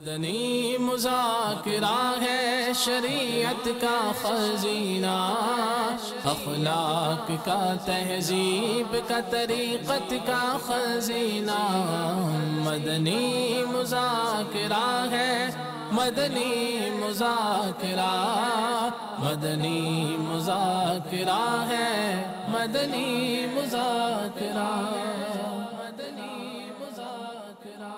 مدنی مذاکرہ ہے شریعت کا خزینہ، اخلاق کا تہذیب کا طریقت کا خزینہ۔ مدنی مذاکرہ ہے، مدنی مذاکرہ، مدنی مذاکرہ ہے، مدنی مذاکرہ، مدنی مذاکرہ۔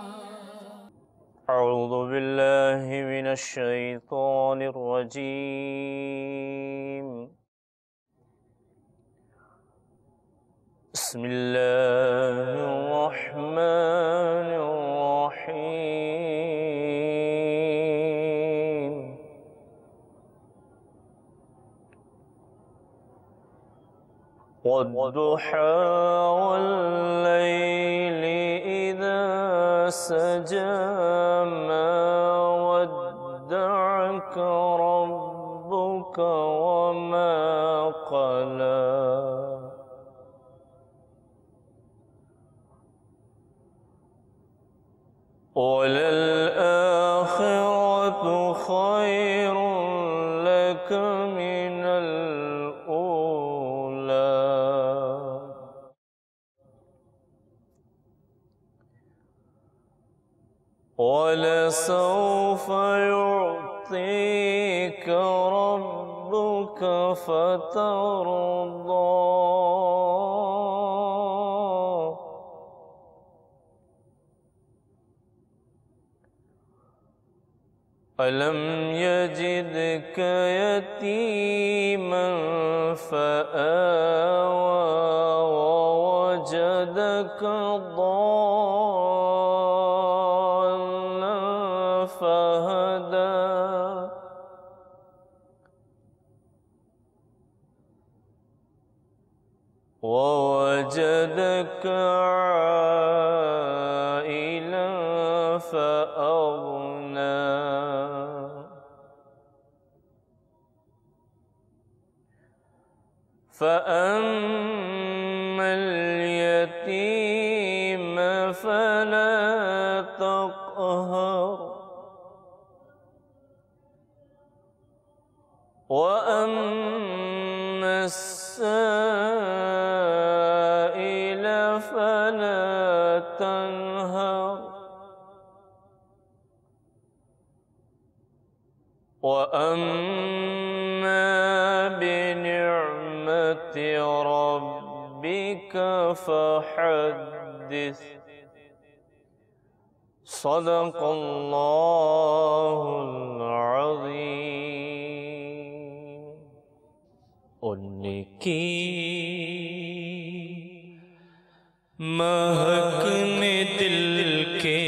اعوذ باللہ من الشیطان الرجیم، بسم اللہ الرحمن الرحیم۔ والضحى والليل إذا سجى ما ودعك ربك وما قلى وللآخرة خير لك من الأولى ولسوف يعطيك ربك فترضى ألم يجدك يتيما فآوى ووجدك ضالا فهدى ووجدك عائلا فأغنى فأما اليتيم فلا تقهر وأما السائل فلا تنهر وأما بنعمة ربك فحدث صدق اللہ العظیم۔ ان کی مہک نے دل کے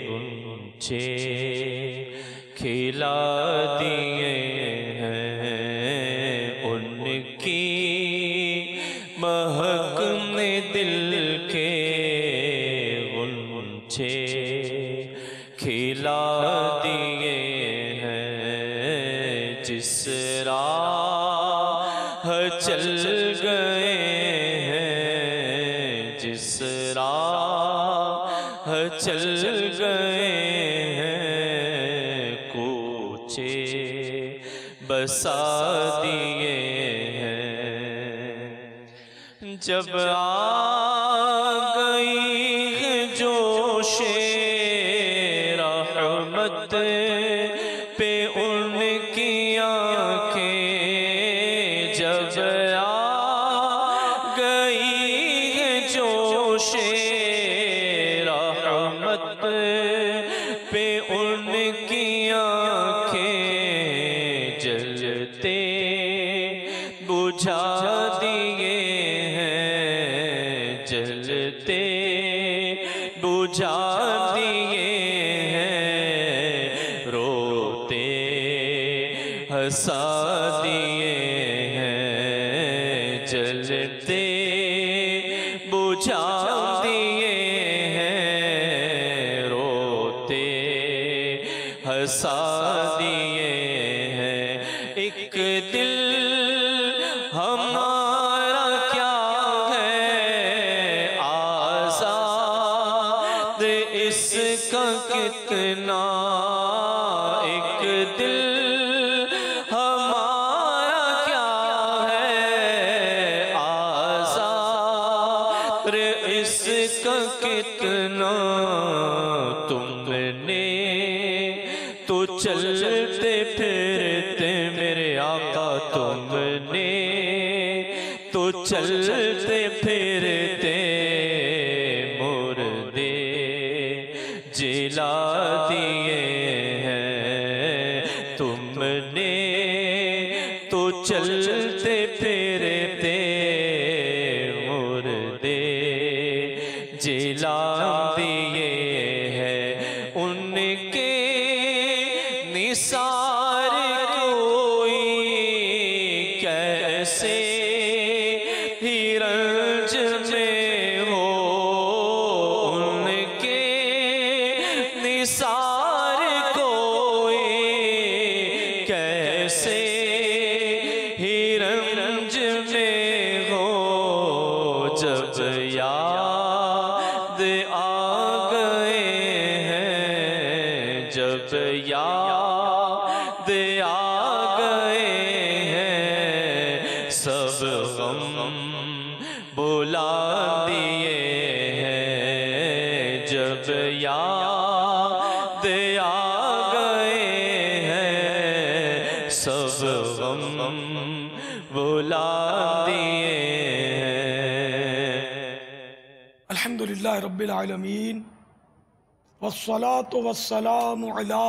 گنچے کھلا دیے ہیں، ان کی مہک نے دل کے گنچے کھلا دیے ہیں، جس راہ چل گئے ہیں، جس راہ چل گئے ہیں، کوچے بسا دیے ہیں۔ جب آ گئی ہے جوش رحمت پہ ان کی آنکھیں، جب آ گئی ہے جوش رحمت پہ ان کی آنکھیں، جلتے بجھا دیے ہیں، جلتے بجھا دیے ہیں، روتے ہنسا دیے ہیں، جلتے بجھا دیے ہیں، روتے ہنسا دیے ہیں۔ ایک دل ہمارا کیا ہے آزاد اس کا اتنا ایک دل ہمارا کیا ہے آزار اس کا کتنا تم نے تو چلتے پھرتے میرے آقا تم نے تو چلتے پھرتے مردے جلا دیے ہیں تم نے تو چلتے پھرتے مردے جلا دیے ہیں ان کے نثار کوئی کیسے ہی رنج میں ہو ان کے نثار کوئی کیسے ہی رنج میں ہو جب یاد آ گئے ہیں جب یاد آ گئے ہیں سب غم بلا دیے ہیں جب یاد آ گئے ہیں سب غم بلا دیے ہیں الحمدللہ رب العالمین والصلاة والسلام علی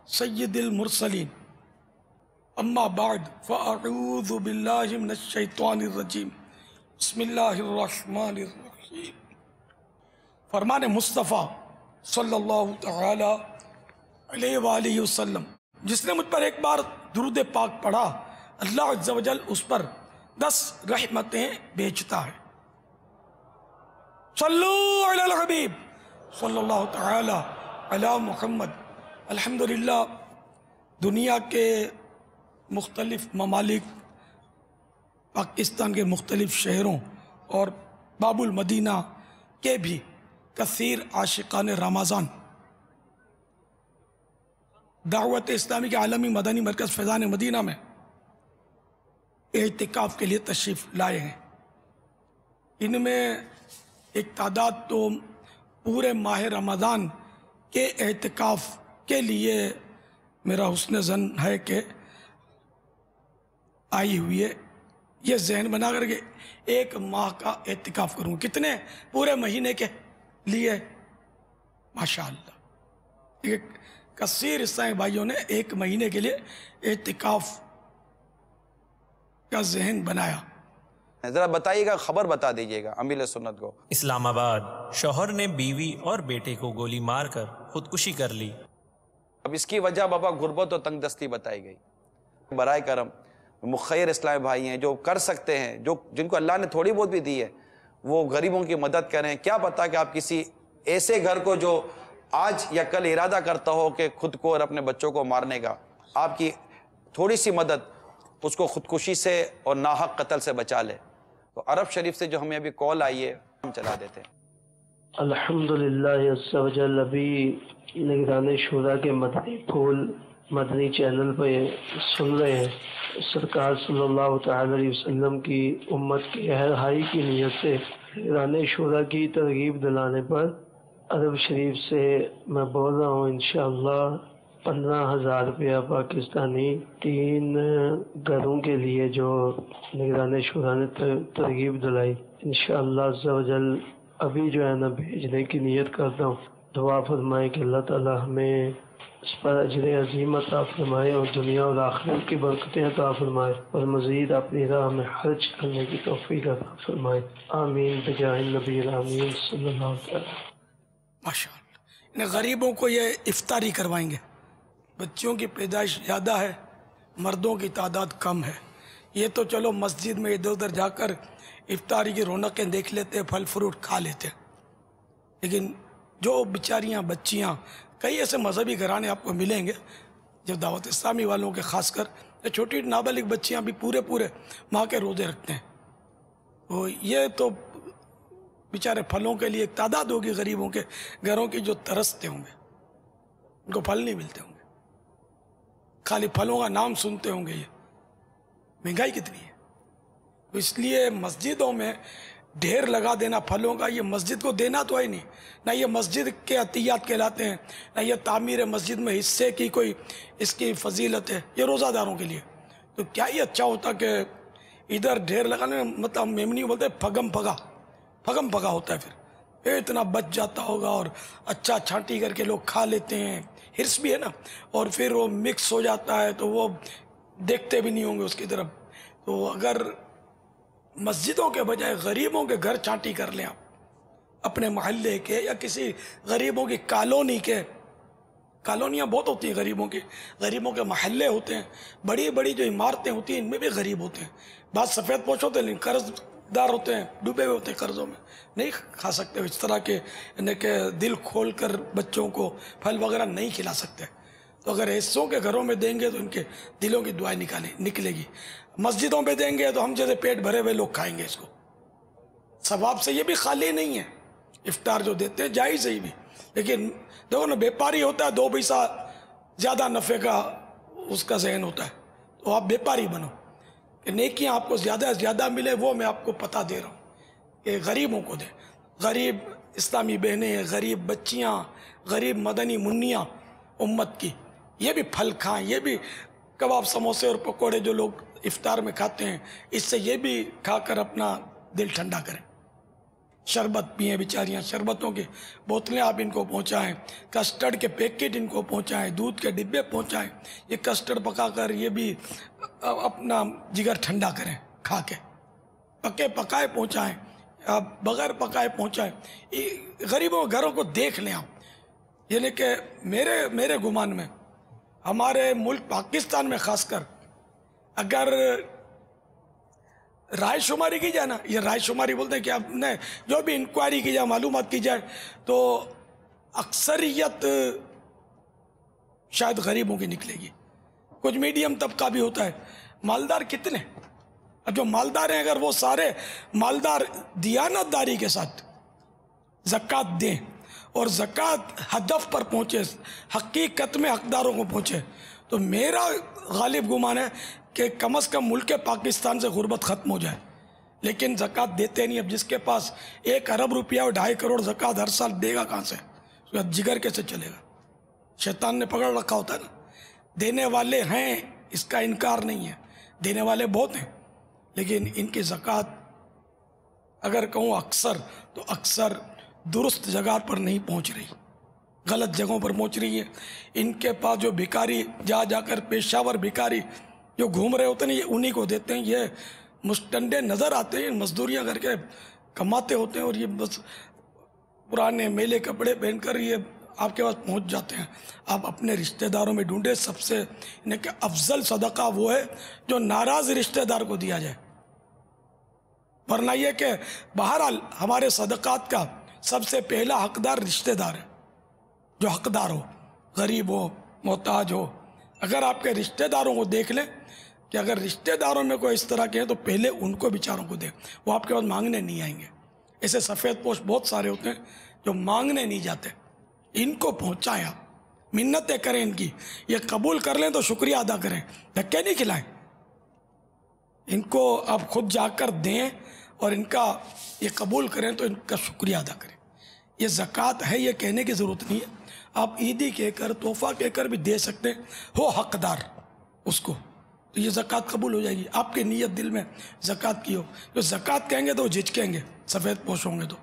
سید المرسلین اما بعد فاعوذ باللہ من الشیطان الرجیم بسم اللہ الرحمن الرحیم فرمان مصطفیٰ صلی اللہ تعالی علیہ وآلہ وسلم جس نے مجھ پر ایک بار درود پاک پڑھا اللہ عز و جل اس پر 10 رحمتیں بیچتا ہے صلو علی الحبیب صلی اللہ تعالی علی محمد الحمدللہ دنیا کے مختلف ممالک پاکستان کے مختلف شہروں اور باب المدینہ کے بھی کثیر عاشقان رمضان دعوت اسلامی کے عالمی مدنی مرکز فیضان مدینہ میں اعتکاف کے لیے تشریف لائے ہیں ان میں ایک تعداد تو پورے ماہ رمضان کے اعتکاف کے لیے میرا حسن ظن ہے کہ آئی ہوئی ہے یہ ذہن بنا کر کے 1 ماہ کا اعتکاف کروں کتنے پورے مہینے کے لیے ماشاءاللہ ایک کثیر عیسائی بھائیوں نے 1 مہینے کے لیے اعتکاف کا ذہن بنایا ذرا بتائیے گا خبر بتا دیجیے گا امیل سنت کو اسلام آباد شوہر نے بیوی اور بیٹے کو گولی مار کر خودکشی کر لی اب اس کی وجہ بابا غربت و تنگ دستی بتائی گئی برائے کرم مخیر اسلامی بھائی ہیں جو کر سکتے ہیں جن کو اللہ نے تھوڑی بہت بھی دی ہے وہ غریبوں کی مدد کریں کیا پتا کہ آپ کسی ایسے گھر کو جو آج یا کل ارادہ کرتا ہو کہ خود کو اور اپنے بچوں کو مارنے کا آپ کی تھوڑی سی مدد اس کو خودکشی سے اور ناحق قتل سے بچا لے تو عرب شریف سے جو ہمیں ابھی کال آئی ہے ہم چلا دیتے ہیں الحمدللہ عز و جل ابھی نگران شورا کے مدنی پھول مدنی چینل پہ سن رہے ہیں سرکار صلی اللہ تعالی علیہ وسلم کی امت کی رہائی کی نیت سے نگران شورا کی ترغیب دلانے پر عرب شریف سے میں بول رہا ہوں انشاءاللہ 15,000 روپیہ پاکستانی 3 گھروں کے لیے جو نگران شورا نے ترغیب دلائی انشاءاللہ عز و جل ابھی جو ہے نا بھیجنے کی نیت کرتا ہوں دعا فرمائے کہ اللہ تعالی ہمیں اس پر اجر عظیم عطا فرمائے اور دنیا اور آخرت کی برکتیں عطا فرمائے اور مزید اپنی راہ میں خرچ کرنے کی توفیق عطا فرمائے آمین بجاہ النبی الامین صلی اللہ علیہ وسلم ماشاءاللہ انہیں غریبوں کو یہ افطاری کروائیں گے بچوں کی پیدائش زیادہ ہے مردوں کی تعداد کم ہے یہ تو چلو مسجد میں ادھر ادھر جا کر افطاری کی رونقیں دیکھ لیتے پھل فروٹ کھا لیتے لیکن جو بیچاریاں بچیاں کئی ایسے مذہبی گھرانے آپ کو ملیں گے جو دعوت اسلامی والوں کے خاص کر چھوٹی نابالغ بچیاں بھی پورے ماہ کے روزے رکھتے ہیں وہ یہ تو بیچارے پھلوں کے لیے ایک تعداد ہوگی غریبوں کے گھروں کی جو ترستے ہوں گے ان کو پھل نہیں ملتے ہوں گے، خالی پھلوں کا نام سنتے ہوں گے. یہ مہنگائی کتنی ہے. تو اس لیے مسجدوں میں ڈھیر لگا دینا پھلوں کا، یہ مسجد کو دینا تو ہے نہیں، نہ یہ مسجد کے عطیات کہلاتے ہیں، نہ یہ تعمیر مسجد میں حصے کی کوئی اس کی فضیلت ہے، یہ روزہ داروں کے لیے. تو کیا یہ اچھا ہوتا کہ ادھر ڈھیر لگانے، مطلب میمنی بولتے ہیں پھگم پھگا ہوتا ہے، پھر اتنا بچ جاتا ہوگا اور اچھا چھانٹی کر کے لوگ کھا لیتے ہیں، ہرس بھی ہے نا، اور پھر وہ مکس ہو جاتا ہے تو وہ دیکھتے بھی نہیں ہوں گے اس کی طرف. تو اگر مسجدوں کے بجائے غریبوں کے گھر چھانٹی کر لیں آپ، اپنے محلے کے یا کسی غریبوں کی کالونی کے، کالونیاں بہت ہوتی ہیں غریبوں کے محلے ہوتے ہیں، بڑی بڑی جو عمارتیں ہوتی ہیں ان میں بھی غریب ہوتے ہیں. بعض سفید پوش ہوتے ہیں لیکن قرض دار ہوتے ہیں، ڈوبے ہوئے ہوتے ہیں قرضوں میں، نہیں کھا سکتے اس طرح کے، یعنی کہ دل کھول کر بچوں کو پھل وغیرہ نہیں کھلا سکتے. تو اگر ایسوں کے گھروں میں دیں گے تو ان کے دلوں کی دعائیں نکلے گی. مسجدوں پہ دیں گے تو ہم جیسے پیٹ بھرے ہوئے لوگ کھائیں گے اس کو. ثواب سے یہ بھی خالی نہیں ہے، افطار جو دیتے ہیں جائز ہے یہ بھی، لیکن دیکھو نا بیپاری ہوتا ہے، 2 پیسہ زیادہ نفع کا اس کا ذہن ہوتا ہے. تو آپ بیپاری بنو کہ نیکیاں آپ کو زیادہ سے زیادہ ملے، وہ میں آپ کو پتہ دے رہا ہوں کہ غریبوں کو دیں. غریب اسلامی بہنیں، غریب بچیاں، غریب مدنی منیاں امت کی، یہ بھی پھل کھائیں، یہ بھی کباب سموسے اور پکوڑے جو لوگ افطار میں کھاتے ہیں، اس سے یہ بھی کھا کر اپنا دل ٹھنڈا کریں. شربت پئیں بیچاریاں، شربتوں کی بوتلیں آپ ان کو پہنچائیں، کسٹرڈ کے پیکٹ ان کو پہنچائیں، دودھ کے ڈبے پہنچائیں. یہ کسٹرڈ پکا کر یہ بھی اپنا جگر ٹھنڈا کریں کھا کے. پکائے پہنچائیں، بغیر پکائے پہنچائیں. غریبوں گھروں کو دیکھ لیں آپ. یعنی کہ میرے گمان میں ہمارے ملک پاکستان میں خاص کر اگر رائے شماری کی جائے نا، یہ رائے شماری بولتے ہیں کہ آپ نے جو بھی انکوائری کی جائے، معلومات کی جائے، تو اکثریت شاید غریبوں کی نکلے گی. کچھ میڈیم طبقہ بھی ہوتا ہے. مالدار کتنے؟ اب جو مالدار ہیں اگر وہ سارے مالدار دیانت داری کے ساتھ زکوٰۃ دیں اور زکوٰۃ ہدف پر پہنچے، حقیقت میں حقداروں کو پہنچے، تو میرا غالب گمان ہے کہ کم از کم ملک پاکستان سے غربت ختم ہو جائے. لیکن زکوٰۃ دیتے نہیں. اب جس کے پاس 1 ارب روپیہ اور 2.5 کروڑ زکوٰۃ ہر سال دے گا کہاں سے؟ اس کا جگر کیسے چلے گا؟ شیطان نے پکڑ رکھا ہوتا ہے نا. دینے والے ہیں، اس کا انکار نہیں ہے، دینے والے بہت ہیں، لیکن ان کی زکوٰۃ اگر کہوں اکثر تو اکثر درست جگہ پر نہیں پہنچ رہی، غلط جگہوں پر پہنچ رہی ہے. ان کے پاس جو بھکاری جا کر پیشہ ور بھکاری جو گھوم رہے ہوتے ہیں یہ انہی کو دیتے ہیں. یہ مستنڈے نظر آتے ہیں، مزدوریاں کر کے کماتے ہوتے ہیں، اور یہ بس پرانے میلے کپڑے پہن کر یہ آپ کے پاس پہنچ جاتے ہیں. آپ اپنے رشتہ داروں میں ڈھونڈے، سب سے یعنی کہ افضل صدقہ وہ ہے جو ناراض رشتہ دار کو دیا جائے. ورنہ یہ کہ بہرحال ہمارے صدقات کا سب سے پہلا حقدار رشتہ دار ہے، جو حقدار ہو، غریب ہو، محتاج ہو. اگر آپ کے رشتہ داروں کو دیکھ لیں کہ اگر رشتہ داروں میں کوئی اس طرح کے ہیں تو پہلے ان کو بیچاروں کو دیں، وہ آپ کے پاس مانگنے نہیں آئیں گے. ایسے سفید پوش بہت سارے ہوتے ہیں جو مانگنے نہیں جاتے. ان کو پہنچائیں، آپ منتیں کریں ان کی، یہ قبول کر لیں تو شکریہ ادا کریں، دھکے نہیں کھلائیں. ان کو آپ خود جا کر دیں اور ان کا یہ قبول کریں تو ان کا شکریہ ادا کریں. یہ زکوٰۃ ہے یہ کہنے کی ضرورت نہیں ہے. آپ عیدی کہہ کر، تحفہ کہہ کر بھی دے سکتے ہیں، ہو حقدار اس کو، تو یہ زکوٰۃ قبول ہو جائے گی. آپ کی نیت دل میں زکوٰۃ کی ہو. جو زکوٰۃ کہیں گے تو وہ جھجکیں گے، سفید پوش ہوں گے تو.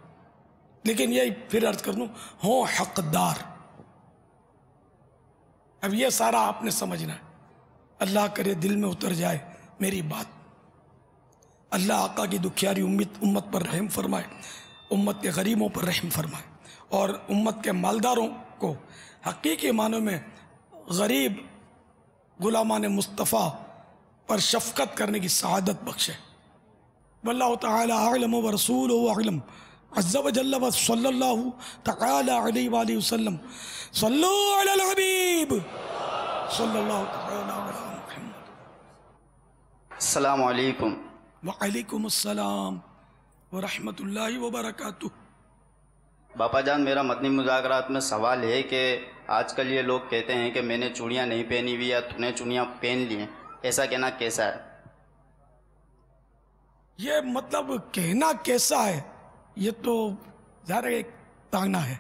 لیکن یہ پھر عرض کر دوں، ہوں حقدار. اب یہ سارا آپ نے سمجھنا ہے. اللہ کرے دل میں اتر جائے میری بات. اللہ آقا کی دکھیاری امت پر رحم فرمائے، امت کے غریبوں پر رحم فرمائے، اور امت کے مالداروں کو حقیقی معنوں میں غریب غلامان مصطفیٰ پر شفقت کرنے کی سعادت بخشے. واللہ تعالی اعلم ورسولہ اعلم عز وجل وصلی اللہ تعالی علیہ وآلہ وسلم. صلو علی الحبیب صلی اللہ تعالی علی محمد. السلام علیکم. وعلیکم السلام ورحمۃ اللہ وبرکاتہ. باپا جان میرا مدنی مذاکرات میں سوال ہے کہ آج کل یہ لوگ کہتے ہیں کہ میں نے چوڑیاں نہیں پہنی ہوئی یا تو نے چوڑیاں پہن لی ہیں، ایسا کہنا کیسا ہے؟ یہ مطلب کہنا کیسا ہے، یہ تو ظاہر ایک تانا ہے،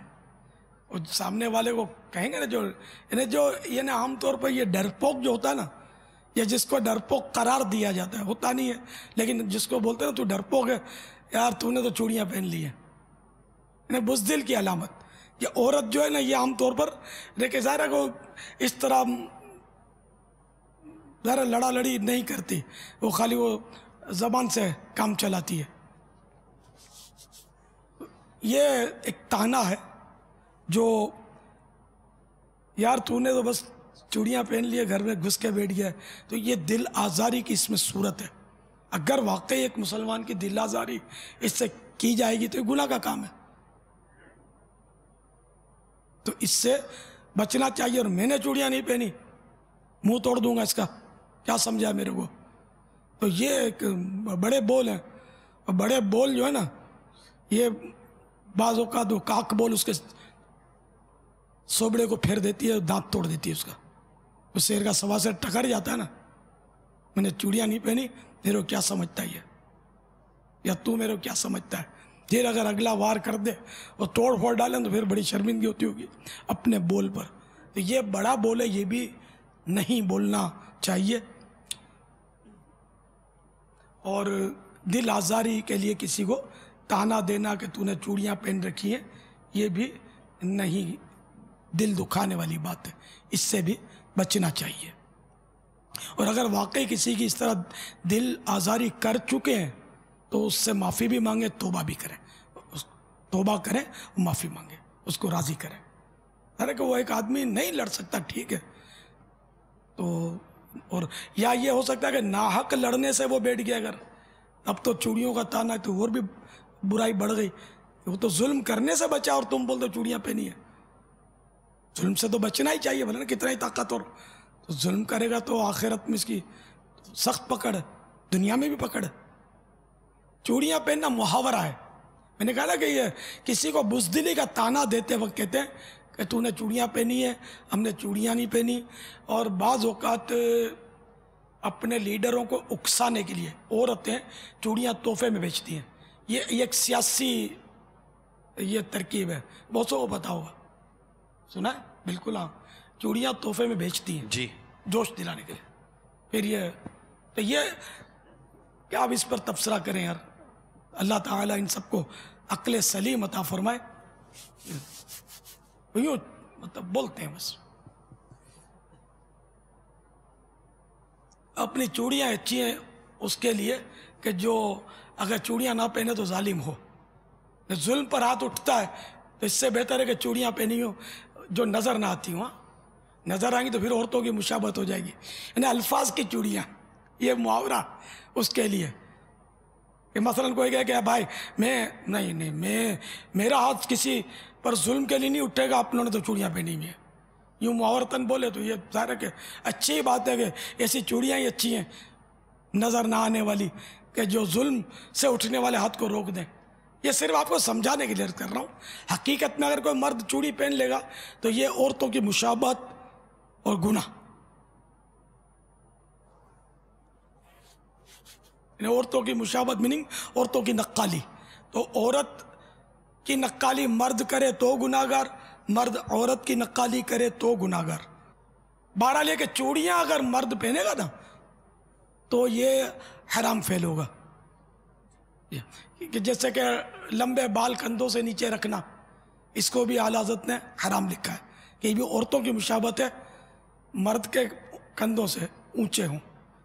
اور سامنے والے کو کہیں گے نا جو یہ نا عام طور پر یہ ڈرپوک جو ہوتا ہے نا، یا جس کو ڈرپوک قرار دیا جاتا ہے، ہوتا نہیں ہے لیکن جس کو بولتے ہیں نا تو ڈرپوک ہے، یار تو نے تو چوڑیاں پہن لی ہیں، یعنی بزدل کی علامت. یہ عورت جو ہے نا یہ عام طور پر دیکھیں ظاہر ہے کو اس طرح ظاہر لڑا لڑی نہیں کرتی، وہ خالی وہ زبان سے کام چلاتی ہے. یہ ایک تانا ہے جو یار تو نے تو بس چوڑیاں پہن لیے گھر میں گھس کے بیٹھ گیا، تو یہ دل آزاری کی اس میں صورت ہے. اگر واقعی ایک مسلمان کی دل آزاری اس سے کی جائے گی تو یہ گناہ کا کام ہے، تو اس سے بچنا چاہیے. اور میں نے چوڑیاں نہیں پہنی، منہ توڑ دوں گا اس کا، کیا سمجھا میرے کو؟ تو یہ ایک بڑے بول ہیں، اور بڑے بول جو ہے نا یہ بعض اوقات وہ کاک بول اس کے سوبڑے کو پھیر دیتی ہے، دانت توڑ دیتی ہے اس کا. اس شیر کا سوا سے ٹکر جاتا ہے نا، میں نے چوڑیاں نہیں پہنی، میرے کو کیا سمجھتا ہے یہ، یا تو میرے کو کیا سمجھتا ہے. پھر اگر اگلا وار کر دے اور توڑ پھوڑ ڈالیں تو پھر بڑی شرمندگی ہوتی ہوگی اپنے بول پر. تو یہ بڑا بول ہے، یہ بھی نہیں بولنا چاہیے. اور دل آزاری کے لیے کسی کو تانا دینا کہ تو نے چوڑیاں پہن رکھی ہیں، یہ بھی نہیں، دل دکھانے والی بات ہے، اس سے بھی بچنا چاہیے. اور اگر واقعی کسی کی اس طرح دل آزاری کر چکے ہیں تو اس سے معافی بھی مانگے، توبہ بھی کریں، توبہ کریں، معافی مانگے، اس کو راضی کریں. ارے کہ وہ ایک آدمی نہیں لڑ سکتا، ٹھیک ہے، تو اور یا یہ ہو سکتا ہے کہ ناحق لڑنے سے وہ بیٹھ گیا، اگر اب تو چوڑیوں کا تانا ہے تو اور بھی برائی بڑھ گئی. وہ تو ظلم کرنے سے بچا اور تم بول دو چوڑیاں پہنی ہے. ظلم سے تو بچنا ہی چاہیے، بولے نا کتنا ہی طاقت، اور تو ظلم کرے گا تو آخرت میں اس کی سخت پکڑ ہے، دنیا میں بھی پکڑ ہے. چوڑیاں پہننا محاورہ ہے. میں نے کہا نا کہ یہ کسی کو بزدلی کا تانا دیتے وقت کہتے ہیں کہ تو نے چوڑیاں پہنی ہے، ہم نے چوڑیاں نہیں پہنی. اور بعض اوقات اپنے لیڈروں کو اکسانے کے لیے عورتیں چوڑیاں تحفے میں بیچتی ہیں. یہ ایک سیاسی یہ ترکیب ہے، بہت سو کو پتا ہوگا، سنا ہے؟ بالکل ہاں، چوڑیاں تحفے میں بیچتی ہیں جی، جوش دلانے کے لیے. پھر یہ تو یہ کیا آپ اس پر تبصرہ کریں یار. اللہ تعالیٰ ان سب کو عقل سلیم عطا فرمائے. یوں مطلب بولتے ہیں بس. اپنی چوڑیاں اچھی ہیں اس کے لیے کہ جو اگر چوڑیاں نہ پہنے تو ظالم ہو، ظلم پر ہاتھ اٹھتا ہے تو اس سے بہتر ہے کہ چوڑیاں پہنی ہوں جو نظر نہ آتی ہوں. نظر آئیں گی تو پھر عورتوں کی مشابہت ہو جائے گی. یعنی الفاظ کی چوڑیاں، یہ محاورہ اس کے لیے کہ مثلا کوئی کہے کہ بھائی میں میرا ہاتھ کسی پر ظلم کے لیے نہیں اٹھے گا، آپ لوگوں نے تو چوڑیاں پہنی ہوئی ہیں، یوں محاورتاً بولے تو یہ ظاہر ہے کہ اچھی بات ہے کہ ایسی چوڑیاں ہی اچھی ہیں نظر نہ آنے والی کہ جو ظلم سے اٹھنے والے ہاتھ کو روک دیں. یہ صرف آپ کو سمجھانے کے لیے کر رہا ہوں. حقیقت میں اگر کوئی مرد چوڑی پہن لے گا تو یہ عورتوں کی مشابہت اور گناہ، عورتوں کی مشابہت میننگ عورتوں کی نقالی. تو عورت کی نقالی مرد کرے تو گناہگار، مرد عورت کی نقالی کرے تو گناہگار. بہرحال یہ کہ چوڑیاں اگر مرد پہنے گا نا تو یہ حرام فعل ہوگا. کہ جیسے کہ لمبے بال کندھوں سے نیچے رکھنا، اس کو بھی اعلیٰ حضرت نے حرام لکھا ہے کہ یہ بھی عورتوں کی مشابہت ہے. مرد کے کندھوں سے اونچے ہوں،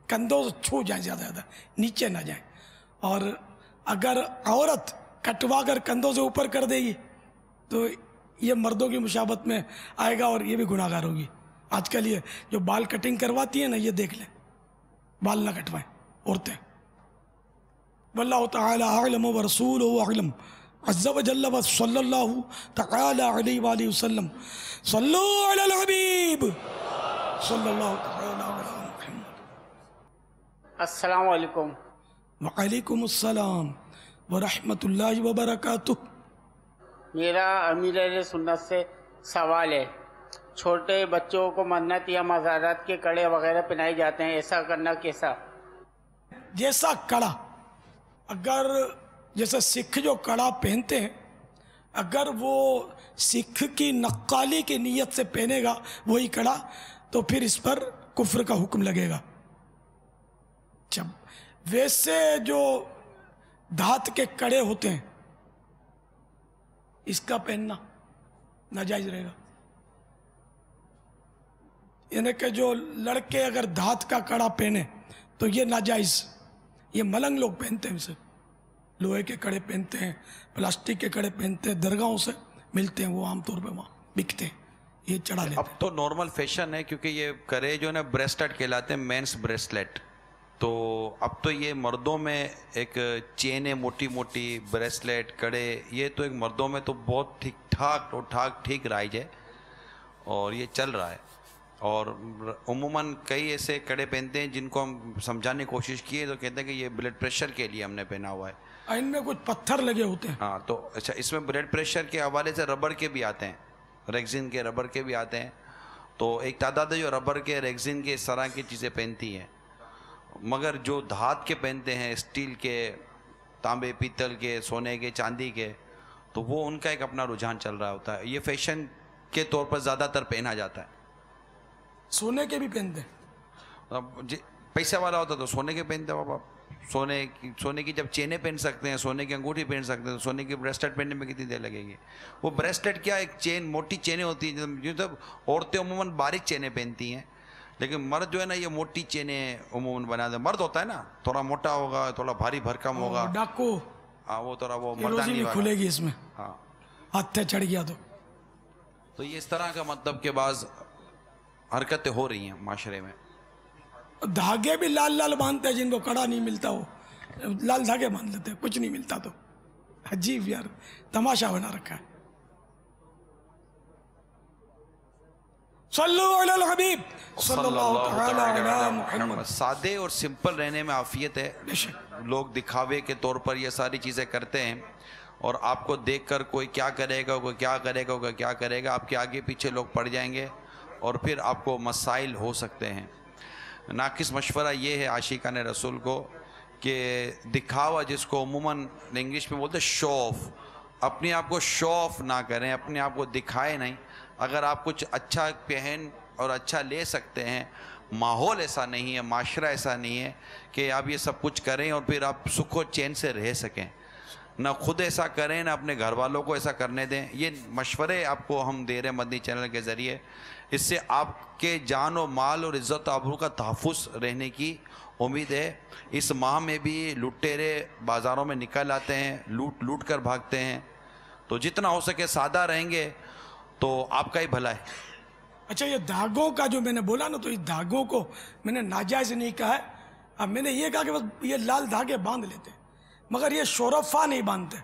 کندھوں سے چھو جائیں، زیادہ نیچے نہ جائیں. اور اگر عورت کٹوا کر کندھوں سے اوپر کر دے گی تو یہ مردوں کی مشابہت میں آئے گا اور یہ بھی گناہ گار ہوگی. آج کل یہ جو بال کٹنگ کرواتی ہیں نا، یہ دیکھ لیں، بال نہ کٹوائیں عورتیں. واللہ تعالی اعلم ورسولہ اعلم عز وجل وصلی اللہ تعالی علیہ وآلہ وسلم. صلو علی الحبیب صلی اللہ تعالی علی محمد. السلام علیکم. وعلیکم السلام ورحمۃ اللہ وبرکاتہ. میرا امیر اہل سنت سے سوال ہے، چھوٹے بچوں کو منت یا مزارات کے کڑے وغیرہ پہنائے جاتے ہیں، ایسا کرنا کیسا؟ جیسا کڑا، اگر جیسے سکھ جو کڑا پہنتے ہیں، اگر وہ سکھ کی نقالی کی نیت سے پہنے گا وہی کڑا تو پھر اس پر کفر کا حکم لگے گا. جب ویسے جو دھات کے کڑے ہوتے ہیں اس کا پہننا ناجائز رہے گا. یعنی کہ جو لڑکے اگر دھات کا کڑا پہنے تو یہ ناجائز. یہ ملنگ لوگ پہنتے ہیں، اسے لوہے کے کڑے پہنتے ہیں، پلاسٹک کے کڑے پہنتے ہیں، درگاہوں سے ملتے ہیں، وہ عام طور پہ وہاں بکتے ہیں، یہ چڑھا لیتے ہیں. اب تو نارمل فیشن ہے، کیونکہ یہ کرے جو ہے نا بریسلیٹ کہلاتے ہیں، مینس بریسلیٹ. تو اب تو یہ مردوں میں ایک چینیں موٹی موٹی بریسلیٹ کڑے، یہ تو ایک مردوں میں تو بہت ٹھیک رائج ہے اور یہ چل رہا ہے. اور عموماً کئی ایسے کڑے پہنتے ہیں جن کو ہم سمجھانے کی کوشش کیے تو کہتے ہیں کہ یہ بلڈ پریشر کے لیے ہم نے پہنا ہوا ہے. ان میں کچھ پتھر لگے ہوتے ہیں. ہاں تو اچھا، اس میں بلڈ پریشر کے حوالے سے ربڑ کے بھی آتے ہیں، ریگزین کے ربڑ کے بھی آتے ہیں. تو ایک تعداد ہے جو ربڑ کے ریگزین کے اس طرح کی چیزیں پہنتی ہیں، مگر جو دھات کے پہنتے ہیں، اسٹیل کے، تانبے پیتل کے، سونے کے، چاندی کے، تو وہ ان کا ایک اپنا رجحان چل رہا ہوتا ہے. یہ فیشن کے طور پر زیادہ تر پہنا جاتا ہے. سونے کے بھی پہنتے ہیں. اب پیسے والا ہوتا تو سونے کے پہنتے بابا. سونے کی جب چینیں پہن سکتے ہیں، سونے کی انگوٹھی پہن سکتے ہیں، تو سونے کی بریسلیٹ پہننے میں کتنی دیر لگے گی؟ وہ بریسلیٹ کیا، ایک چین، موٹی چینیں ہوتی ہیں. جو تب عورتیں عموماً باریک چینیں پہنتی ہیں، لیکن مرد جو ہے نا یہ موٹی چینیں عموماً بناتے ہیں. مرد ہوتا ہے نا تھوڑا موٹا ہوگا، تھوڑا بھاری بھرکم ہوگا، ڈاکو، ہاں وہ تھوڑا وہ روزی مردانی بھی والا. کھلے گی اس میں، ہاں ہاتھ سے چڑھ گیا تو یہ اس طرح کا مطلب کہ بعض حرکتیں ہو رہی ہیں معاشرے میں. دھاگے بھی لال لال باندھتے ہیں، جن کو کڑا نہیں ملتا وہ لال دھاگے باندھ لیتے ہیں، کچھ نہیں ملتا تو. عجیب یار، تماشا بنا رکھا ہے. صلو علی الحبیب صلی اللہ تعالی علی محمد. سادے اور سمپل رہنے میں عافیت ہے. لوگ دکھاوے کے طور پر یہ ساری چیزیں کرتے ہیں، اور آپ کو دیکھ کر کوئی کیا کرے گا، کوئی کیا کرے گا، کوئی کیا کرے گا، آپ کے آگے پیچھے لوگ پڑ جائیں گے اور پھر آپ کو مسائل ہو سکتے ہیں. ناقص مشورہ یہ ہے عاشقان رسول کو کہ دکھاوا، جس کو عموماً انگلش میں بولتے شو آف، اپنے آپ کو شو آف نہ کریں، اپنے آپ کو دکھائے نہیں. اگر آپ کچھ اچھا پہن اور اچھا لے سکتے ہیں، ماحول ایسا نہیں ہے، معاشرہ ایسا نہیں ہے کہ آپ یہ سب کچھ کریں اور پھر آپ سکھ و چین سے رہ سکیں. نہ خود ایسا کریں، نہ اپنے گھر والوں کو ایسا کرنے دیں. یہ مشورے آپ کو ہم دے رہے ہیں مدنی چینل کے ذریعے. اس سے آپ کے جان و مال اور عزت و آبرو کا تحفظ رہنے کی امید ہے. اس ماہ میں بھی لٹیرے بازاروں میں نکل آتے ہیں، لوٹ کر بھاگتے ہیں. تو جتنا ہو سکے سادہ رہیں گے تو آپ کا ہی بھلا ہے. اچھا، یہ دھاگوں کا جو میں نے بولا نا، تو اس دھاگوں کو میں نے ناجائز نہیں کہا ہے. اب میں نے یہ کہا کہ بس یہ لال دھاگے باندھ لیتے ہیں، مگر یہ شورفا نہیں باندھتے.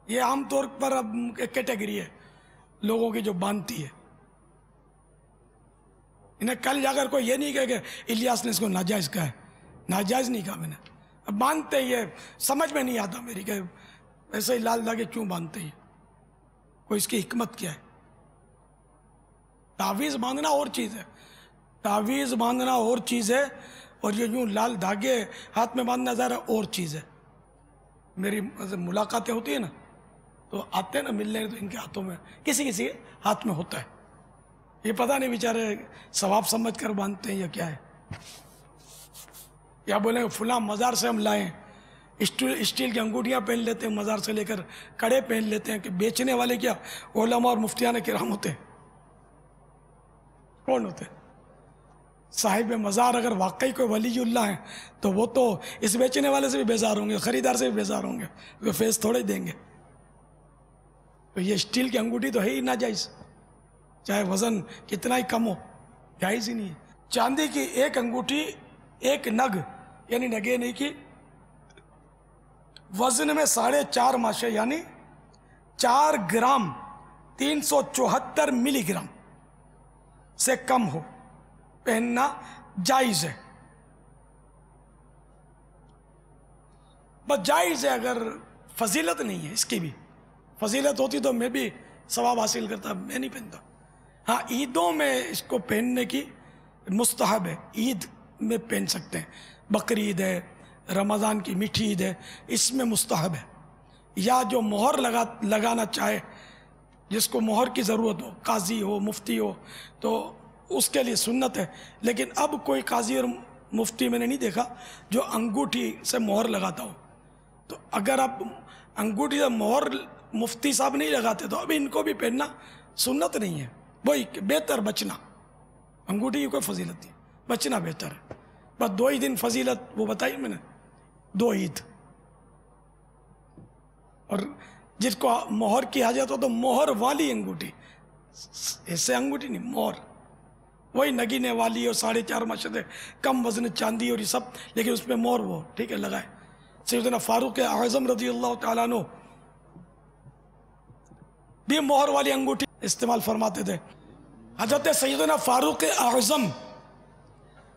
یہ عام طور پر اب ایک کیٹیگری ہے لوگوں کی جو باندھتی ہے. انہیں کل جا کر کوئی یہ نہیں کہے کہ الیاس نے اس کو ناجائز کہا ہے. ناجائز نہیں کہا میں نے. اب باندھتے یہ سمجھ میں نہیں آتا میری کہ ایسے ہی لال دھاگے کیوں باندھتے ہیں، کوئی اس کی حکمت کیا ہے. تعویذ باندھنا اور چیز ہے، تعویذ باندھنا اور چیز ہے، اور یہ یوں لال دھاگے ہاتھ میں باندھنا ظاہر اور چیز ہے. میری ملاقاتیں ہوتی ہیں نا تو آتے ہیں نا ملنے، تو ان کے ہاتھوں میں کسی کے ہاتھ میں ہوتا ہے. یہ پتہ نہیں بیچارے ثواب سمجھ کر باندھتے ہیں یا کیا ہے. یا بولیں فلاں مزار سے ہم لائیں، اسٹیل کی انگوٹھیاں پہن لیتے ہیں، مزار سے لے کر کڑے پہن لیتے ہیں. کہ بیچنے والے کیا علماء اور مفتیان کرام ہوتے ہیں؟ کون ہوتے ہیں؟ صاحب مزار اگر واقعی کوئی ولی اللہ ہیں تو وہ تو اس بیچنے والے سے بھی بیزار ہوں گے، خریدار سے بھی بیزار ہوں گے، وہ فیس تھوڑے دیں گے. تو یہ اسٹیل کی انگوٹھی تو ہے ہی ناجائز، چاہے وزن کتنا ہی کم ہو، جائز ہی نہیں ہے. چاندی کی ایک انگوٹھی، ایک نگ، یعنی نگے نہیں کی، وزن میں 4.5 ماشے یعنی 4 گرام 374 ملی گرام سے کم ہو پہننا جائز ہے. بس جائز ہے، اگر فضیلت نہیں ہے اس کی بھی، فضیلت ہوتی تو میں بھی ثواب حاصل کرتا، میں نہیں پہنتا۔ ہاں عیدوں میں اس کو پہننے کی مستحب ہے، عید میں پہن سکتے ہیں، بقر عید ہے، رمضان کی میٹھی عید ہے، اس میں مستحب ہے۔ یا جو مہر لگانا چاہے، جس کو مہر کی ضرورت ہو، قاضی ہو، مفتی ہو، تو اس کے لیے سنت ہے۔ لیکن اب کوئی قاضی اور مفتی میں نے نہیں دیکھا جو انگوٹھی سے مہر لگاتا ہو۔ تو اگر آپ انگوٹھی سے مہر مفتی صاحب نہیں لگاتے تو اب ان کو بھی پہننا سنت نہیں ہے، وہی بہتر بچنا، انگوٹھی کی کوئی فضیلت نہیں، بچنا بہتر ہے۔ بس 2 ہی دن فضیلت وہ بتائی میں نے، 2 عید۔ اور جس کو مہر کی حاجت ہو تو مہر والی انگوٹھی، ایسے انگوٹھی نہیں، مہر وہی نگینے والی اور 4.5 مشدے، کم وزن چاندی اور یہ سب، لیکن اس میں مہر وہ ٹھیک ہے لگائے۔ سیدنا فاروق اعظم رضی اللہ تعالیٰ عنہ بھی مہر والی انگوٹھی استعمال فرماتے تھے۔ حضرت سیدنا فاروق اعظم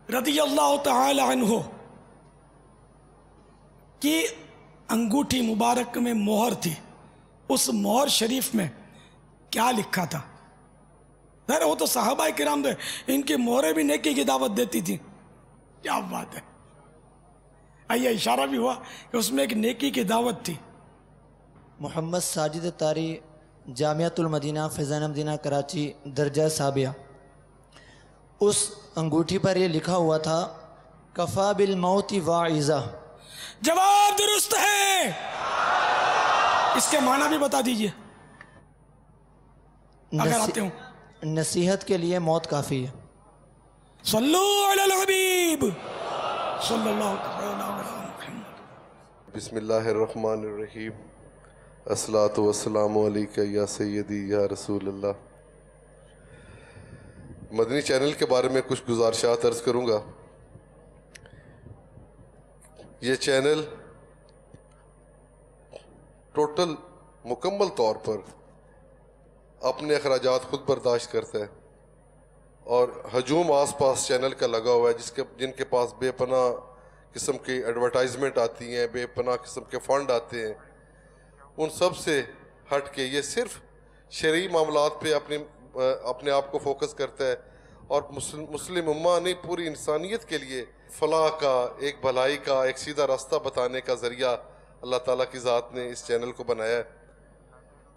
رضی اللہ تعالی عنہ کی انگوٹھی مبارک میں مہر تھی، اس مہر شریف میں کیا لکھا تھا؟ ظاہر وہ تو صحابہ کرام تھے، ان کی مہریں بھی نیکی کی دعوت دیتی تھی۔ کیا بات ہے، آئیے اشارہ بھی ہوا کہ اس میں ایک نیکی کی دعوت تھی۔ محمد ساجد طاری، جامعۃ المدینہ فیضان مدینہ کراچی، درجہ سابعہ۔ اس انگوٹھی پر یہ لکھا ہوا تھا کفا بالموت واعظہ۔ جواب درست ہے، اس کے معنی بھی بتا دیجئے اگر آتے ہوں۔ نصیحت کے لیے موت کافی ہے۔ صلو علی الحبیب صلی اللہ تعالی علی محمد۔ بسم اللہ الرحمن الرحیم، الصلاۃ والسلام علیکہ یا سیدی یا رسول اللہ۔ مدنی چینل کے بارے میں کچھ گزارشات عرض کروں گا۔ یہ چینل ٹوٹل مکمل طور پر اپنے اخراجات خود برداشت کرتا ہے، اور ہجوم آس پاس چینل کا لگا ہوا ہے جن کے پاس بے پناہ قسم کی ایڈورٹائزمنٹ آتی ہیں، بے پناہ قسم کے فنڈ آتے ہیں، ان سب سے ہٹ کے یہ صرف شرعی معاملات پہ اپنے آپ کو فوکس کرتا ہے، اور مسلم امہ نہیں پوری انسانیت کے لیے فلاح کا، ایک بھلائی کا، ایک سیدھا راستہ بتانے کا ذریعہ اللہ تعالیٰ کی ذات نے اس چینل کو بنایا ہے۔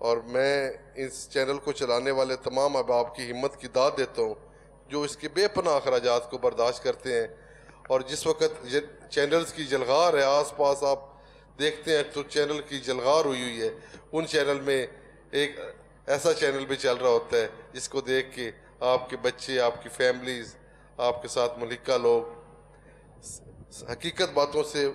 اور میں اس چینل کو چلانے والے تمام احباب کی ہمت کی داد دیتا ہوں جو اس کے بے پناہ اخراجات کو برداشت کرتے ہیں۔ اور جس وقت چینلز کی جلغار ہے، آس پاس آپ دیکھتے ہیں تو چینل کی جلغار ہوئی ہے، ان چینل میں ایک ایسا چینل بھی چل رہا ہوتا ہے جس کو دیکھ کے آپ کے بچے، آپ کی فیملیز، آپ کے ساتھ ملحقہ لوگ حقیقت باتوں سے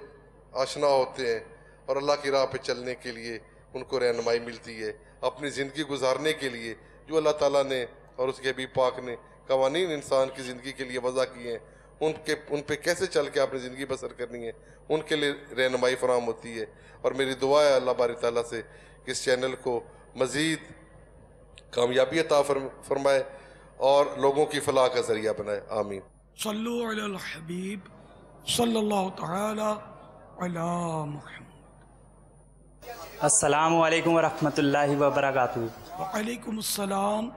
آشنا ہوتے ہیں، اور اللہ کی راہ پہ چلنے کے لیے ان کو رہنمائی ملتی ہے، اپنی زندگی گزارنے کے لیے جو اللہ تعالیٰ نے اور اس کے حبیب پاک نے قوانین انسان کی زندگی کے لیے وضع کیے ہیں، ان پہ کیسے چل کے اپنی زندگی بسر کرنی ہے، ان کے لیے رہنمائی فراہم ہوتی ہے۔ اور میری دعا ہے اللہ باری تعالیٰ سے کہ اس چینل کو مزید کامیابی عطا فرمائے اور لوگوں کی فلاح کا ذریعہ بنائے، آمین۔ صلو علی الحبیب صلی اللہ تعالی علی محمد۔ السلام علیکم ورحمۃ اللہ وبرکاتہ۔ وعلیکم السلام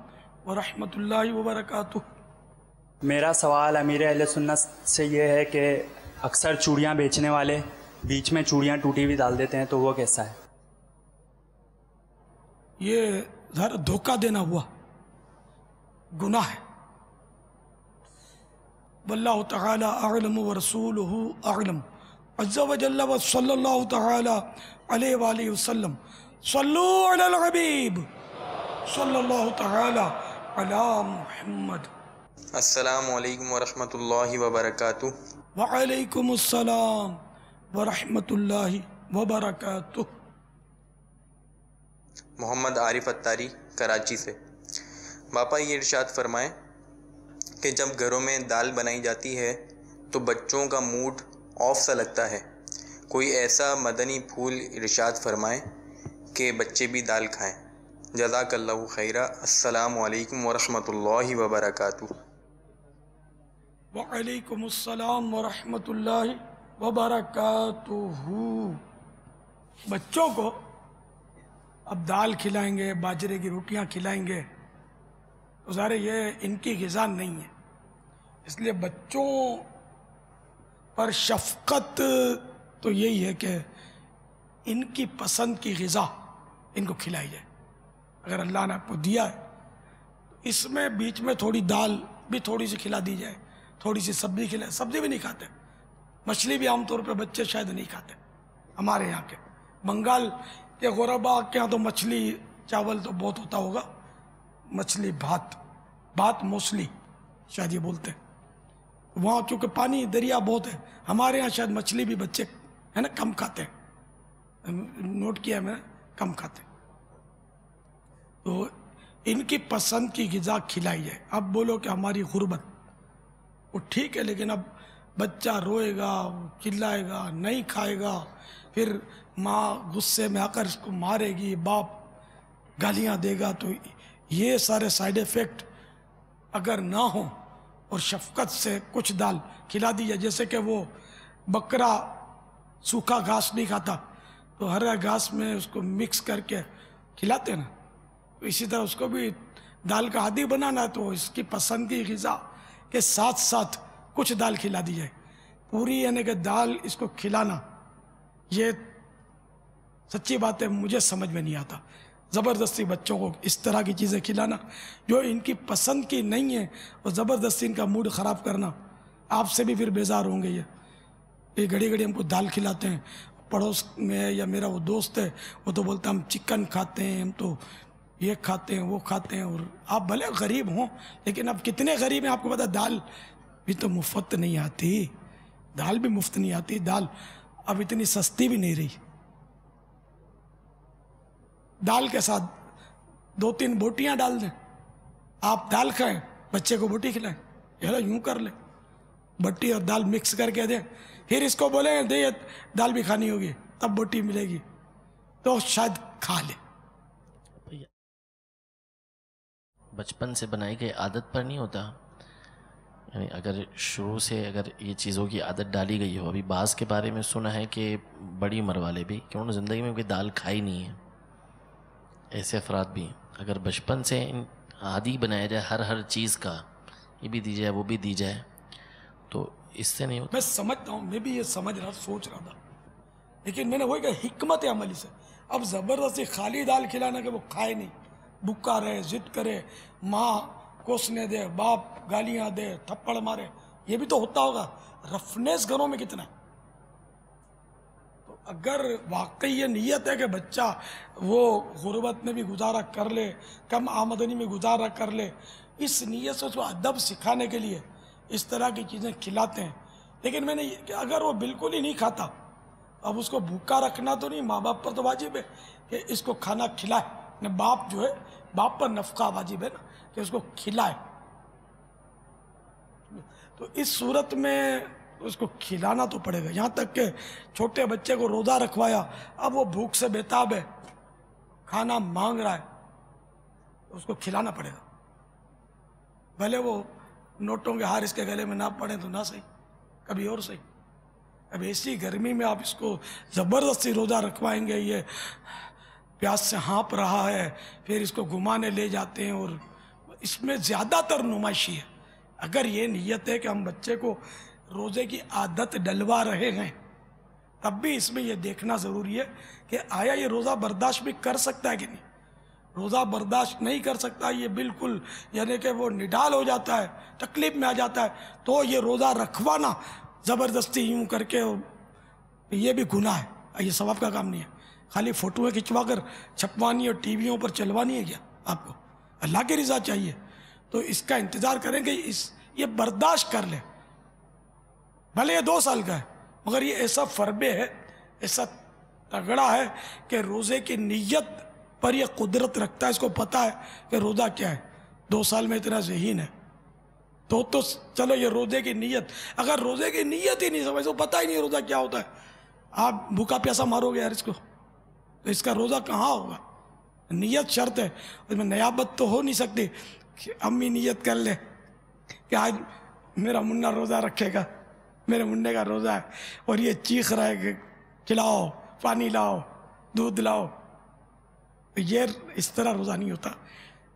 ورحمۃ اللہ وبرکاتہ۔ میرا سوال امیر اہل سنت سے یہ ہے کہ اکثر چوڑیاں بیچنے والے بیچ میں چوڑیاں ٹوٹی ہوئی ڈال دیتے ہیں، تو وہ کیسا ہے؟ یہ ذرا دھوکہ دینا ہوا، گناہ ہے۔ واللہ تعالی اعلم ورسولہ اعلم عز وجل وصلی اللہ تعالی علیہ وآلہ وسلم۔ صلو علی الحبیب صلی اللہ تعالی علی محمد۔ السلام علیکم ورحمۃ اللہ وبرکاتہ۔ وعلیکم السلام ورحمۃ اللہ وبرکاتہ۔ محمد عارف اتاری، کراچی سے۔ باپا یہ ارشاد فرمائیں کہ جب گھروں میں دال بنائی جاتی ہے تو بچوں کا موڈ آف سا لگتا ہے، کوئی ایسا مدنی پھول ارشاد فرمائیں کہ بچے بھی دال کھائیں۔ جزاک اللہ خیرہ۔ السلام علیکم ورحمۃ اللہ وبرکاتہ۔ وعلیکم السلام ورحمۃ اللہ وبرکاتہ۔ بچوں کو اب دال کھلائیں گے، باجرے کی روٹیاں کھلائیں گے، تو ظاہر یہ ان کی غذا نہیں ہے. اس لیے بچوں پر شفقت تو یہی ہے کہ ان کی پسند کی غذا ان کو کھلائی جائے. اگر اللہ نے آپ کو دیا ہے تو اس میں بیچ میں تھوڑی دال بھی تھوڑی سی کھلا دی جائے، تھوڑی سی سبزی کھلائے. سبزی بھی نہیں کھاتے، مچھلی بھی عام طور پہ بچے شاید نہیں کھاتے. ہمارے یہاں کے بنگال کے غربا کے یہاں تو مچھلی چاول تو بہت ہوتا ہوگا، مچھلی بھات موسلی شاید یہ بولتے ہیں. وہاں چونکہ پانی دریا بہت ہے. ہمارے یہاں شاید مچھلی بھی بچے ہے نا کم کھاتے ہیں، نوٹ کیا ہے میں نے، کم کھاتے ہیں. تو ان کی پسند کی غذا کھلائی جائے. اب بولو کہ ہماری غربت، وہ ٹھیک ہے، لیکن اب بچہ روئے گا، چلائے گا، نہیں کھائے گا، پھر ماں غصے میں آ کر اس کو مارے گی، باپ گالیاں دے گا. تو یہ سارے سائیڈ ایفیکٹ اگر نہ ہوں اور شفقت سے کچھ دال کھلا دی جائے، جیسے کہ وہ بکرا سوکھا گھاس نہیں کھاتا تو ہرا گھاس میں اس کو مکس کر کے کھلاتے نا، تو اسی طرح اس کو بھی دال کا عادی بنانا ہے تو اس کی پسند کی غذا کے ساتھ ساتھ کچھ دال کھلا دی جائے. پوری یعنی کہ دال اس کو کھلانا، یہ سچی بات ہے مجھے سمجھ میں نہیں آتا. زبردستی بچوں کو اس طرح کی چیزیں کھلانا جو ان کی پسند کی نہیں ہے، اور زبردستی ان کا موڈ خراب کرنا. آپ سے بھی پھر بیزار ہوں گے. یہ گھڑی گھڑی ہم کو دال کھلاتے ہیں. پڑوس میں یا میرا وہ دوست ہے، وہ تو بولتا ہم چکن کھاتے ہیں، ہم تو یہ کھاتے ہیں وہ کھاتے ہیں. اور آپ بھلے غریب ہوں، لیکن اب کتنے غریب ہیں آپ کو پتا، دال بھی تو مفت نہیں آتی، دال بھی مفت نہیں آتی. دال اب اتنی سستی بھی نہیں رہی. دال کے ساتھ 2-3 بوٹیاں ڈال دیں. آپ دال کھائیں، بچے کو بوٹی کھلائیں، یوں کر لیں، بٹی اور دال مکس کر کے دیں. پھر اس کو بولیں دے دال بھی کھانی ہوگی تب بوٹی ملے گی، تو شاید کھا لے. بچپن سے بنائی گئی عادت پر نہیں ہوتا، یعنی اگر شروع سے اگر یہ چیزوں کی عادت ڈالی گئی ہو. ابھی بعض کے بارے میں سنا ہے کہ بڑی عمر والے بھی کہ انہوں نے زندگی میں کوئی دال کھائی نہیں ہے، ایسے افراد بھی. اگر بچپن سے عادی بنایا جائے ہر چیز کا، یہ بھی دی جائے وہ بھی دی جائے، تو اس سے نہیں ہوتا. میں سمجھتا ہوں، میں بھی یہ سمجھ رہا سوچ رہا تھا، لیکن میں نے وہی کہا حکمت عملی سے. اب زبردستی خالی دال کھلانا کہ وہ کھائے نہیں، بھوکا رہے، ضد کرے، ماں کوسنے دے، باپ گالیاں دے، تھپڑ مارے، یہ بھی تو ہوتا ہوگا. رفنیس گھروں میں کتنا ہے. تو اگر واقعی یہ نیت ہے کہ بچہ وہ غربت میں بھی گزارا کر لے، کم آمدنی میں گزارا کر لے، اس نیت سے اس کو ادب سکھانے کے لیے اس طرح کی چیزیں کھلاتے ہیں. لیکن میں نے کہ اگر وہ بالکل ہی نہیں کھاتا، اب اس کو بھوکا رکھنا تو نہیں، ماں باپ پر تو واجب ہے کہ اس کو کھانا کھلائے. باپ جو ہے، باپ پر نفقہ واجب ہے نا کہ اس کو کھلائے. تو اس صورت میں اس کو کھلانا تو پڑے گا. یہاں تک کہ چھوٹے بچے کو روزہ رکھوایا، اب وہ بھوک سے بیتاب ہے، کھانا مانگ رہا ہے، اس کو کھلانا پڑے گا. بھلے وہ نوٹوں کے ہار اس کے گلے میں نہ پڑیں تو نہ صحیح، کبھی اور صحیح. اب ایسی گرمی میں آپ اس کو زبردستی روزہ رکھوائیں گے، یہ پیاس سے ہانپ رہا ہے، پھر اس کو گھمانے لے جاتے ہیں، اور اس میں زیادہ تر نمائشی ہے. اگر یہ نیت ہے کہ ہم بچے کو روزے کی عادت ڈلوا رہے ہیں، تب بھی اس میں یہ دیکھنا ضروری ہے کہ آیا یہ روزہ برداشت بھی کر سکتا ہے کہ نہیں. روزہ برداشت نہیں کر سکتا، یہ بالکل یعنی کہ وہ نڈال ہو جاتا ہے، تکلیف میں آ جاتا ہے، تو یہ روزہ رکھوانا زبردستی یوں کر کے یہ بھی گناہ ہے، یہ ثواب کا کام نہیں ہے. خالی فوٹویں کھنچوا کر چھپوانی اور ٹی ویوں پر چلوانی ہے کیا آپ کو؟ اللہ کی رضا چاہیے. تو اس کا انتظار کریں کہ یہ برداشت کر لے. بھلے یہ 2 سال کا ہے، مگر یہ ایسا فربے ہے، ایسا تگڑا ہے کہ روزے کی نیت پر یہ قدرت رکھتا ہے. اس کو پتا ہے کہ روزہ کیا ہے. 2 سال میں اتنا ذہین ہے تو چلو یہ روزے کی نیت، اگر روزے کی نیت ہی نہیں سمجھ تو پتہ ہی نہیں روزہ کیا ہوتا ہے، آپ بھوکا پیاسا مارو گے یار اس کو، تو اس کا روزہ کہاں ہوگا. نیت شرط ہے، اس میں نیابت تو ہو نہیں سکتی کہ امی نیت کر لے کہ آج میرا منا روزہ رکھے گا، میرے منڈے کا روزہ ہے، اور یہ چیخ رہا ہے کہ کھلاؤ، پانی لاؤ، دودھ لاؤ. تو یہ اس طرح روزہ نہیں ہوتا.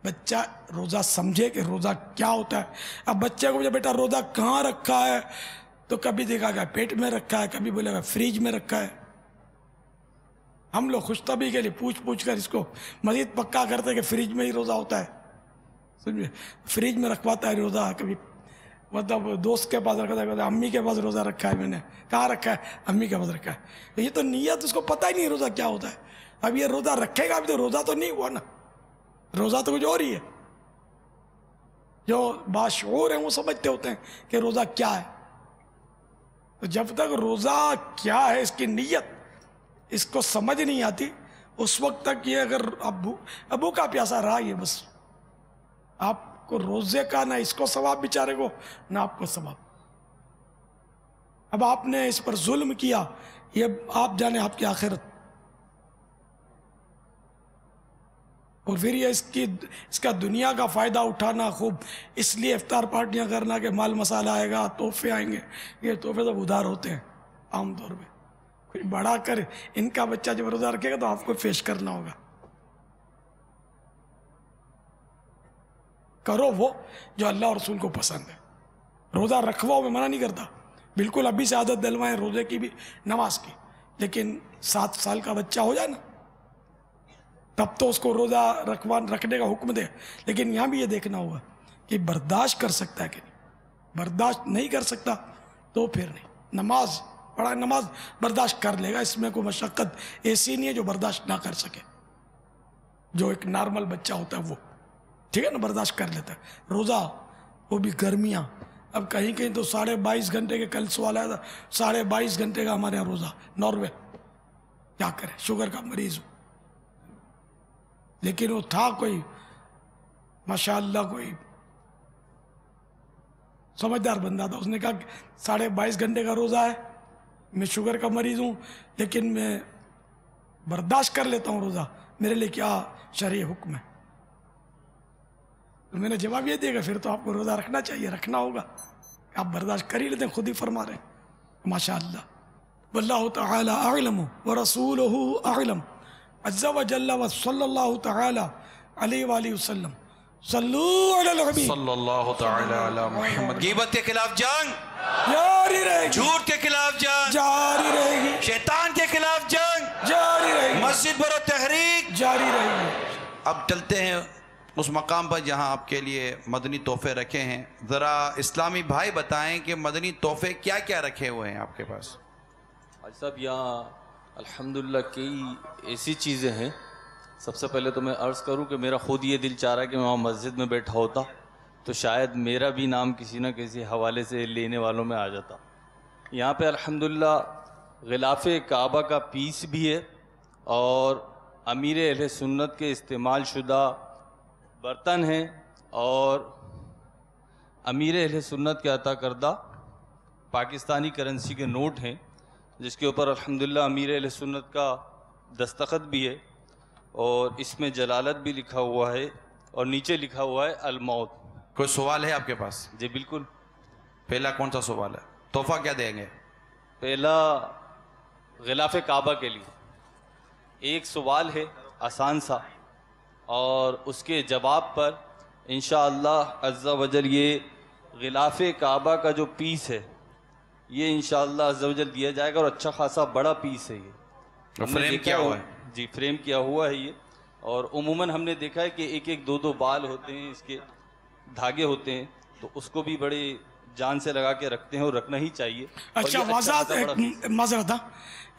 بچہ روزہ سمجھے کہ روزہ کیا ہوتا ہے. اب بچے کو بیٹا روزہ کہاں رکھا ہے تو کبھی دیکھا گیا پیٹ میں رکھا ہے, کبھی بولے گا فریج میں رکھا ہے. ہم لوگ خوش طبی کے لیے پوچھ کر اس کو مزید پکا کرتے کہ فریج میں ہی روزہ ہوتا ہے. سمجھے, فریج میں رکھواتا ہے روزہ. کبھی مطلب دوست کے پاس رکھا تھا, امی کے پاس روزہ رکھا ہے میں نے. کہاں رکھا ہے؟ امی کے پاس رکھا ہے. یہ تو نیت اس کو پتہ ہی نہیں روزہ کیا ہوتا ہے. اب یہ روزہ رکھے گا ابھی تو روزہ تو نہیں ہوا نا, روزہ تو کچھ اور ہی ہے. جو باشعور ہیں وہ سمجھتے ہوتے ہیں کہ روزہ کیا ہے. تو جب تک روزہ کیا ہے اس کی نیت اس کو سمجھ نہیں آتی, اس وقت تک یہ اگر ابو کا پیاسا رہا یہ بس آپ کو روزے کا نہ اس کو ثواب بیچارے کو نہ آپ کو ثواب. اب آپ نے اس پر ظلم کیا, یہ آپ جانے آپ کی آخرت. اور پھر یہ اس کا دنیا کا فائدہ اٹھانا خوب, اس لیے افطار پارٹیاں کرنا کہ مال مسالہ آئے گا, تحفے آئیں گے. یہ تحفے تو ادھار ہوتے ہیں عام طور پہ. کوئی بڑا کر ان کا بچہ جب روزہ رکھے گا تو آپ کو پیش کرنا ہوگا. کرو وہ جو اللہ اور رسول کو پسند ہے. روزہ رکھواؤ میں منع نہیں کرتا, بالکل ابھی سے عادت دلوائیں روزے کی بھی نماز کی. لیکن 7 سال کا بچہ ہو جائے نا تب تو اس کو روزہ رکھنے کا حکم دے. لیکن یہاں بھی یہ دیکھنا ہوگا کہ برداشت کر سکتا ہے کہ نہیں. برداشت نہیں کر سکتا تو پھر نہیں. نماز پڑھا, نماز برداشت کر لے گا, اس میں کوئی مشقت ایسی نہیں ہے جو برداشت نہ کر سکے. جو ایک نارمل بچہ ہوتا ہے وہ ٹھیک ہے نا برداشت کر لیتا ہے. روزہ وہ بھی گرمیاں, اب کہیں تو 22.5 گھنٹے کے, کل سوال آیا تھا 22.5 گھنٹے کا ہمارے یہاں روزہ ناروے. کیا کرے, شوگر کا مریض ہو. لیکن وہ تھا کوئی ماشاءاللہ کوئی سمجھدار بندہ تھا. اس نے کہا 22.5 گھنٹے کا روزہ ہے, میں شوگر کا مریض ہوں لیکن میں برداشت کر لیتا ہوں روزہ, میرے لیے کیا شرعی حکم ہے. تو میں نے جواب یہ دیا کہ پھر تو آپ کو روزہ رکھنا چاہیے, رکھنا ہوگا. آپ برداشت کر ہی لیتے ہیں, خود ہی فرما رہے ہیں ماشاءاللہ. واللہ تعالی اعلم ورسولہ اعلم عز و جل و صلی اللہ تعالی علیہ وآلہ وسلم. صلو علی الحبیب صلی اللہ تعالی علی محمد. غیبت کے خلاف جنگ جاری رہے گی, جھوٹ کے خلاف جنگ جاری رہے گی, شیطان کے خلاف جنگ جاری رہے گی, مسجد برو تحریک جاری رہے گی. اب چلتے ہیں اس مقام پر جہاں آپ کے لیے مدنی تحفے رکھے ہیں. ذرا اسلامی بھائی بتائیں کہ مدنی تحفے کیا کیا رکھے ہوئے ہیں آپ کے پاس؟ حاجی صاحب یہاں الحمدللہ کئی ایسی چیزیں ہیں. سب سے پہلے تو میں عرض کروں کہ میرا خود یہ دل چاہ رہا ہے کہ میں وہاں مسجد میں بیٹھا ہوتا تو شاید میرا بھی نام کسی نہ کسی حوالے سے لینے والوں میں آ جاتا. یہاں پہ الحمدللہ غلاف کعبہ کا پیس بھی ہے اور امیر اہل سنت کے استعمال شدہ برتن ہیں اور امیر اہل سنت کے عطا کردہ پاکستانی کرنسی کے نوٹ ہیں جس کے اوپر الحمدللہ امیر اہل سنت کا دستخط بھی ہے اور اس میں جلالت بھی لکھا ہوا ہے اور نیچے لکھا ہوا ہے الموت. کوئی سوال ہے آپ کے پاس؟ جی بالکل. پہلا کون سا سوال ہے؟ تحفہ کیا دیں گے؟ پہلا غلاف کعبہ کے لیے ایک سوال ہے آسان سا اور اس کے جواب پر انشاءاللہ عز و جل یہ غلاف کعبہ کا جو پیس ہے یہ انشاءاللہ عز و جل دیا جائے گا اور اچھا خاصا بڑا پیس ہے. یہ فریم کیا ہوا ہے؟ جی فریم کیا ہوا ہے یہ. اور عموماً ہم نے دیکھا ہے کہ ایک ایک دو بال ہوتے ہیں, اس کے دھاگے ہوتے ہیں تو اس کو بھی بڑے جان سے لگا کے رکھتے ہیں اور رکھنا ہی چاہیے. اچھا واضح معذرت تھا,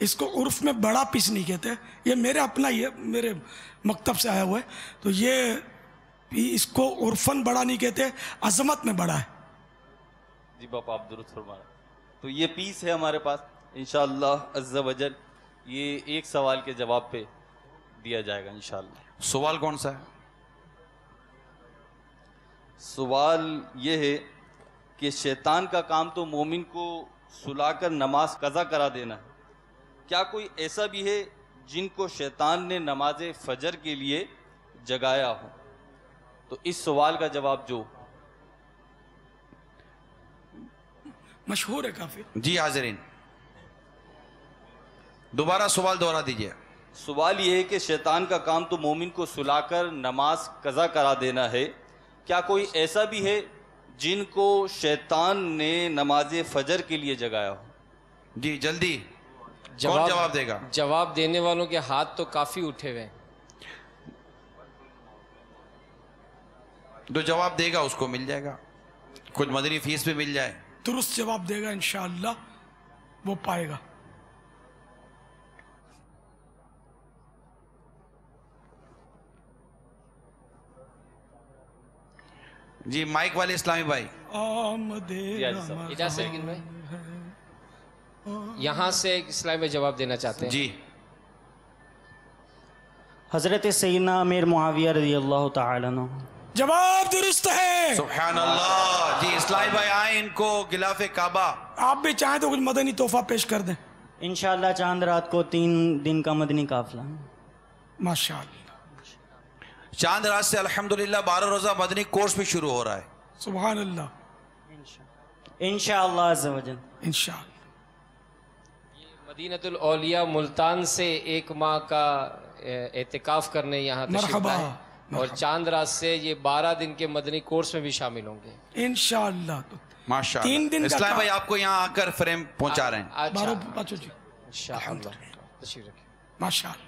اس کو عرف میں بڑا پیس نہیں کہتے, یہ میرے اپنا ہی ہے, میرے مکتب سے آیا ہوا ہے. تو یہ اس کو عرفاً بڑا نہیں کہتے, عظمت میں بڑا ہے. جی باپا آپ درست فرما رہے ہیں. تو یہ پیس ہے ہمارے پاس انشاءاللہ عز و جل, یہ ایک سوال کے جواب پہ دیا جائے گا انشاءاللہ. سوال کون سا ہے؟ سوال یہ ہے کہ شیطان کا کام تو مومن کو سلا کر نماز قضا کرا دینا ہے, کیا کوئی ایسا بھی ہے جن کو شیطان نے نماز فجر کے لیے جگایا ہو؟ تو اس سوال کا جواب جو مشہور ہے کافی. جی حاضرین دوبارہ سوال دوہرا دیجئے. سوال یہ ہے کہ شیطان کا کام تو مومن کو سلا کر نماز قضا کرا دینا ہے، کیا کوئی ایسا بھی ہے جن کو شیطان نے نماز فجر کے لیے جگایا ہو؟ جی جلدی کون جواب دے گا؟ جواب دینے والوں کے ہاتھ تو کافی اٹھے ہوئے ہیں. جو جواب دے گا اس کو مل جائے گا، کچھ مدنی فیس بھی مل جائے. درست جواب دے گا انشاءاللہ وہ پائے گا. جی مائک والے اسلامی بھائی. اجازت ہے میں یہاں سے ایک اسلامی میں جواب دینا چاہتے ہیں. جی حضرت سیدنا امیر معاویہ رضی اللہ تعالیٰ عنہ. جواب درست ہے. سبحان اللہ. جی اسلامی بھائی آئیں، ان کو غلاف کعبہ. آپ بھی چاہیں تو کچھ مدنی تحفہ پیش کر دیں. انشاءاللہ چاند رات کو 3 دن کا مدنی قافلہ. ماشاءاللہ. چاند رات سے الحمدللہ 12 روزہ مدنی کورس بھی شروع ہو رہا ہے. سبحان اللہ. انشاءاللہ عز و جل. انشاءاللہ. مدینۃ الاولیاء ملتان سے 1 ماہ کا اعتکاف کرنے یہاں تشریف لائے اور چاند رات سے یہ 12 دن کے مدنی کورس میں بھی شامل ہوں گے انشاءاللہ. ماشاءاللہ. 3 دن اسلام بھائی آپ کو یہاں آ کر فریم پہنچا رہے ہیں. 12 جی انشاءاللہ تشریف رکھیں. ماشاءاللہ.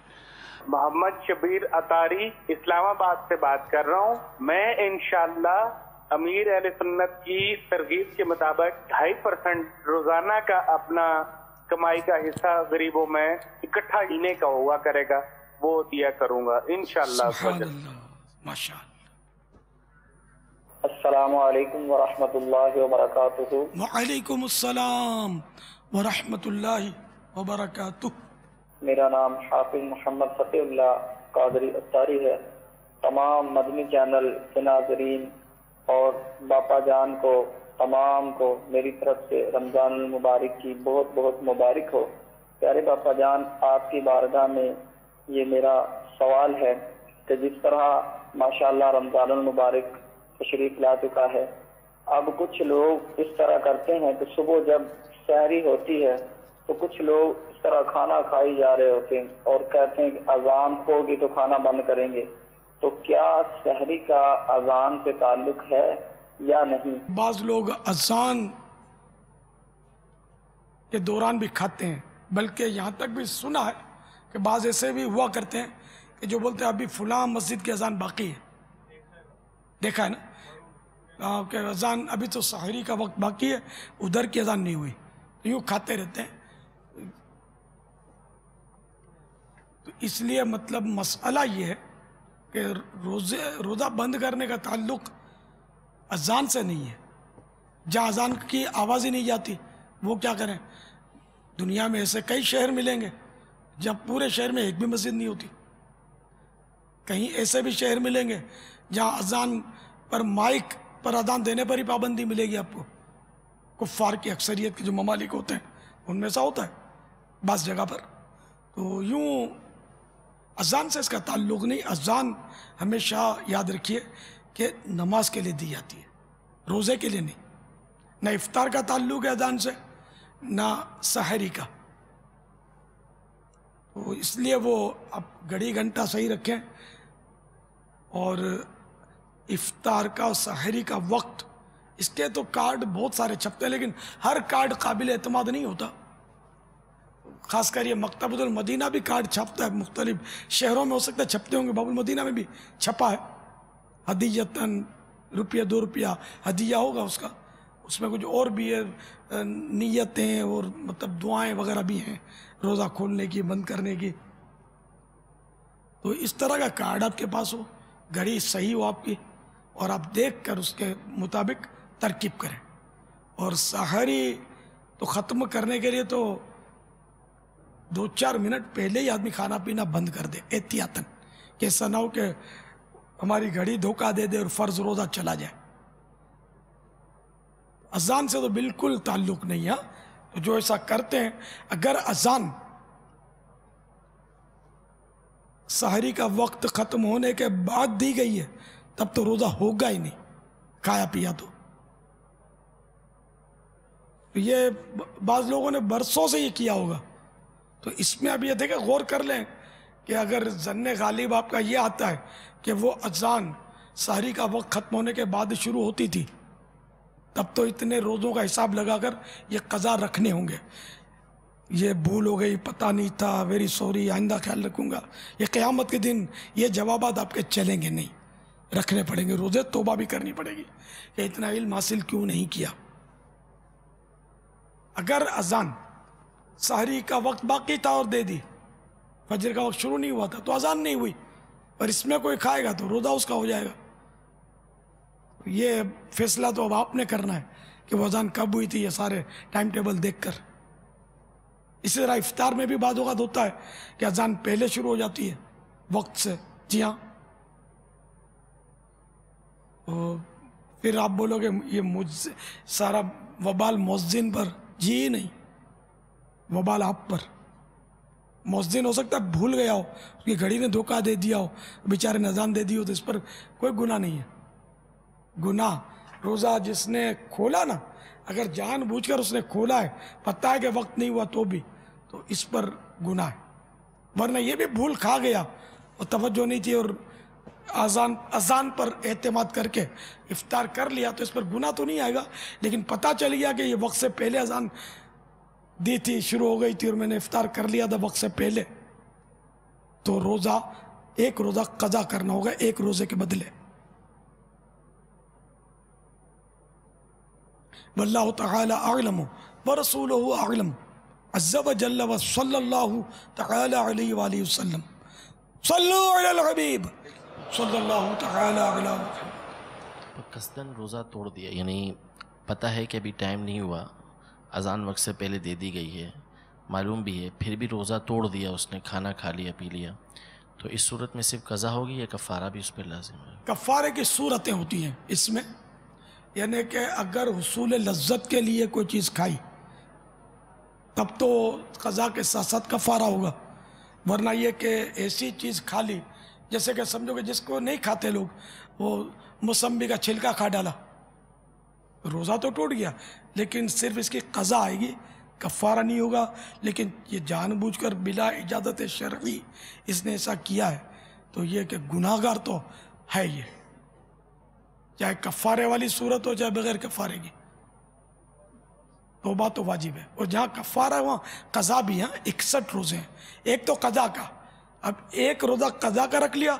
محمد شبیر اطاری اسلام آباد سے بات کر رہا ہوں. میں انشاءاللہ امیر اہل سنت کی ترغیب کے مطابق 2.5% روزانہ کا اپنا کمائی کا حصہ غریبوں میں اکٹھا دینے کا ہوا کرے گا، وہ دیا کروں گا انشاءاللہ. ماشاءاللہ. السلام علیکم ورحمۃ اللہ وبرکاتہ. وعلیکم السلام ورحمۃ اللہ وبرکاتہ. میرا نام حافظ محمد فتح اللہ قادری اطاری ہے. تمام مدنی چینل کے ناظرین اور باپا جان کو تمام کو میری طرف سے رمضان المبارک کی بہت بہت مبارک ہو. پیارے باپا جان، آپ کی بارگاہ میں یہ میرا سوال ہے کہ جس طرح ماشاءاللہ رمضان المبارک تشریف لا چکا ہے، اب کچھ لوگ اس طرح کرتے ہیں کہ صبح جب سحری ہوتی ہے تو کچھ لوگ اس طرح کھانا کھائی جا رہے ہوتے ہیں اور کہتے ہیں کہ اذان ہوگی تو کھانا بند کریں گے. تو کیا سحری کا اذان سے تعلق ہے یا نہیں؟ بعض لوگ اذان کے دوران بھی کھاتے ہیں، بلکہ یہاں تک بھی سنا ہے کہ بعض ایسے بھی ہوا کرتے ہیں کہ جو بولتے ہیں ابھی فلاں مسجد کی اذان باقی ہے. دیکھا ہے نا کہ اذان ابھی تو سحری کا وقت باقی ہے، ادھر کی اذان نہیں ہوئی، یوں کھاتے رہتے ہیں. تو اس لیے مطلب مسئلہ یہ ہے کہ روزہ بند کرنے کا تعلق اذان سے نہیں ہے. جہاں اذان کی آواز ہی نہیں جاتی وہ کیا کریں؟ دنیا میں ایسے کئی شہر ملیں گے جب پورے شہر میں ایک بھی مسجد نہیں ہوتی. کہیں ایسے بھی شہر ملیں گے جہاں اذان پر مائک پر اذان دینے پر ہی پابندی ملے گی آپ کو. کفار کی اکثریت کے جو ممالک ہوتے ہیں ان میں ایسا ہوتا ہے بعض جگہ پر. تو یوں اذان سے اس کا تعلق نہیں. اذان ہمیشہ یاد رکھیے کہ نماز کے لیے دی جاتی ہے، روزے کے لیے نہیں. نہ افطار کا تعلق ہے اذان سے، نہ سحری کا. تو اس لیے وہ آپ گھڑی گھنٹہ صحیح رکھیں اور افطار کا اور سحری کا وقت. اس کے تو کارڈ بہت سارے چھپتے ہیں لیکن ہر کارڈ قابل اعتماد نہیں ہوتا. خاص کر یہ مکتبۃ المدینہ بھی کارڈ چھپتا ہے، مختلف شہروں میں ہو سکتا ہے چھپتے ہوں گے، باب المدینہ میں بھی چھپا ہے. ہدیتاً ₹1 2 ہدیہ ہوگا اس کا. اس میں کچھ اور بھی ہے، نیتیں اور مطلب دعائیں وغیرہ بھی ہیں روزہ کھولنے کی، بند کرنے کی. تو اس طرح کا کارڈ آپ کے پاس ہو، گھڑی صحیح ہو آپ کی، اور آپ دیکھ کر اس کے مطابق ترکیب کریں. اور سحری تو ختم کرنے کے لیے تو 2-4 منٹ پہلے ہی آدمی کھانا پینا بند کر دے احتیاطاً، کہ ایسا نہ ہو کہ ہماری گھڑی دھوکہ دے دے اور فرض روزہ چلا جائے. اذان سے تو بالکل تعلق نہیں ہے. تو جو ایسا کرتے ہیں، اگر اذان سحری کا وقت ختم ہونے کے بعد دی گئی ہے تب تو روزہ ہوگا ہی نہیں کھایا پیا. تو یہ بعض لوگوں نے برسوں سے یہ کیا ہوگا. تو اس میں اب یہ دیکھیں، غور کر لیں کہ اگر ظن غالب آپ کا یہ آتا ہے کہ وہ اذان سحری کا وقت ختم ہونے کے بعد شروع ہوتی تھی، تب تو اتنے روزوں کا حساب لگا کر یہ قضا رکھنے ہوں گے. یہ بھول ہو گئی، پتہ نہیں تھا، ویری سوری، آئندہ خیال رکھوں گا، یہ قیامت کے دن یہ جوابات آپ کے چلیں گے نہیں، رکھنے پڑیں گے روزے. توبہ بھی کرنی پڑے گی کہ اتنا علم حاصل کیوں نہیں کیا. اگر اذان سحری کا وقت باقی تھا اور دے دی، فجر کا وقت شروع نہیں ہوا تھا، تو اذان نہیں ہوئی، اور اس میں کوئی کھائے گا تو روزہ اس کا ہو جائے گا. یہ فیصلہ تو اب آپ نے کرنا ہے کہ وہ اذان کب ہوئی تھی، یہ سارے ٹائم ٹیبل دیکھ کر. اسی طرح افطار میں بھی بعض اوقات ہوتا ہے کہ اذان پہلے شروع ہو جاتی ہے وقت سے. جی ہاں، پھر آپ بولو کہ یہ سارا وبال مؤذن پر. جی نہیں، وبال آپ پر. مؤذن ہو سکتا ہے بھول گیا ہو، اس کی گھڑی نے دھوکہ دے دیا ہو، بیچارے نے اذان دے دی ہو، تو اس پر کوئی گناہ نہیں ہے. گناہ روزہ جس نے کھولا نا، اگر جان بوجھ کر اس نے کھولا ہے، پتہ ہے کہ وقت نہیں ہوا تو بھی، تو اس پر گناہ ہے. ورنہ یہ بھی بھول کھا گیا اور توجہ نہیں تھی اور اذان پر اعتماد کر کے افطار کر لیا، تو اس پر گناہ تو نہیں آئے گا. لیکن پتہ چل گیا کہ یہ وقت سے پہلے اذان دی تھی، شروع ہو گئی تھی، اور میں نے افطار کر لیا تھا وقت سے پہلے، تو روزہ ایک روزہ قضا کرنا ہوگا ایک روزے کے بدلے. واللہ تعالی اعلم ورسولہ اعلم عز وجل وصلی اللہ تعالی علیہ وآلہ وسلم. صلو علی الحبیب صلی اللہ تعالی علی محمد. قصداً روزہ توڑ دیا، یعنی پتہ ہے کہ ابھی ٹائم نہیں ہوا، اذان وقت سے پہلے دے دی گئی ہے، معلوم بھی ہے، پھر بھی روزہ توڑ دیا، اس نے کھانا کھا لیا، پی لیا، تو اس صورت میں صرف قضا ہوگی یا کفارہ بھی اس پہ لازم ہے؟ کفارے کی صورتیں ہوتی ہیں اس میں، یعنی کہ اگر حصول لذت کے لیے کوئی چیز کھائی تب تو قضا کے ساتھ ساتھ کفارہ ہوگا. ورنہ یہ کہ ایسی چیز کھا لی، جیسے کہ سمجھو کہ جس کو نہیں کھاتے لوگ، وہ موسمبی کا چھلکا کھا ڈالا، روزہ تو ٹوٹ گیا، لیکن صرف اس کی قضا آئے گی، کفارہ نہیں ہوگا. لیکن یہ جان بوجھ کر بلا اجازت شرعی اس نے ایسا کیا ہے، تو یہ کہ گناہ گار تو ہے یہ، چاہے کفارے والی صورت ہو چاہے بغیر کفارے کی، توبہ تو واجب ہے. اور جہاں کفارہ ہے وہاں قضا بھی ہیں. 61 روزے ہیں، ایک تو قضا کا. اب ایک روزہ قضا کا رکھ لیا،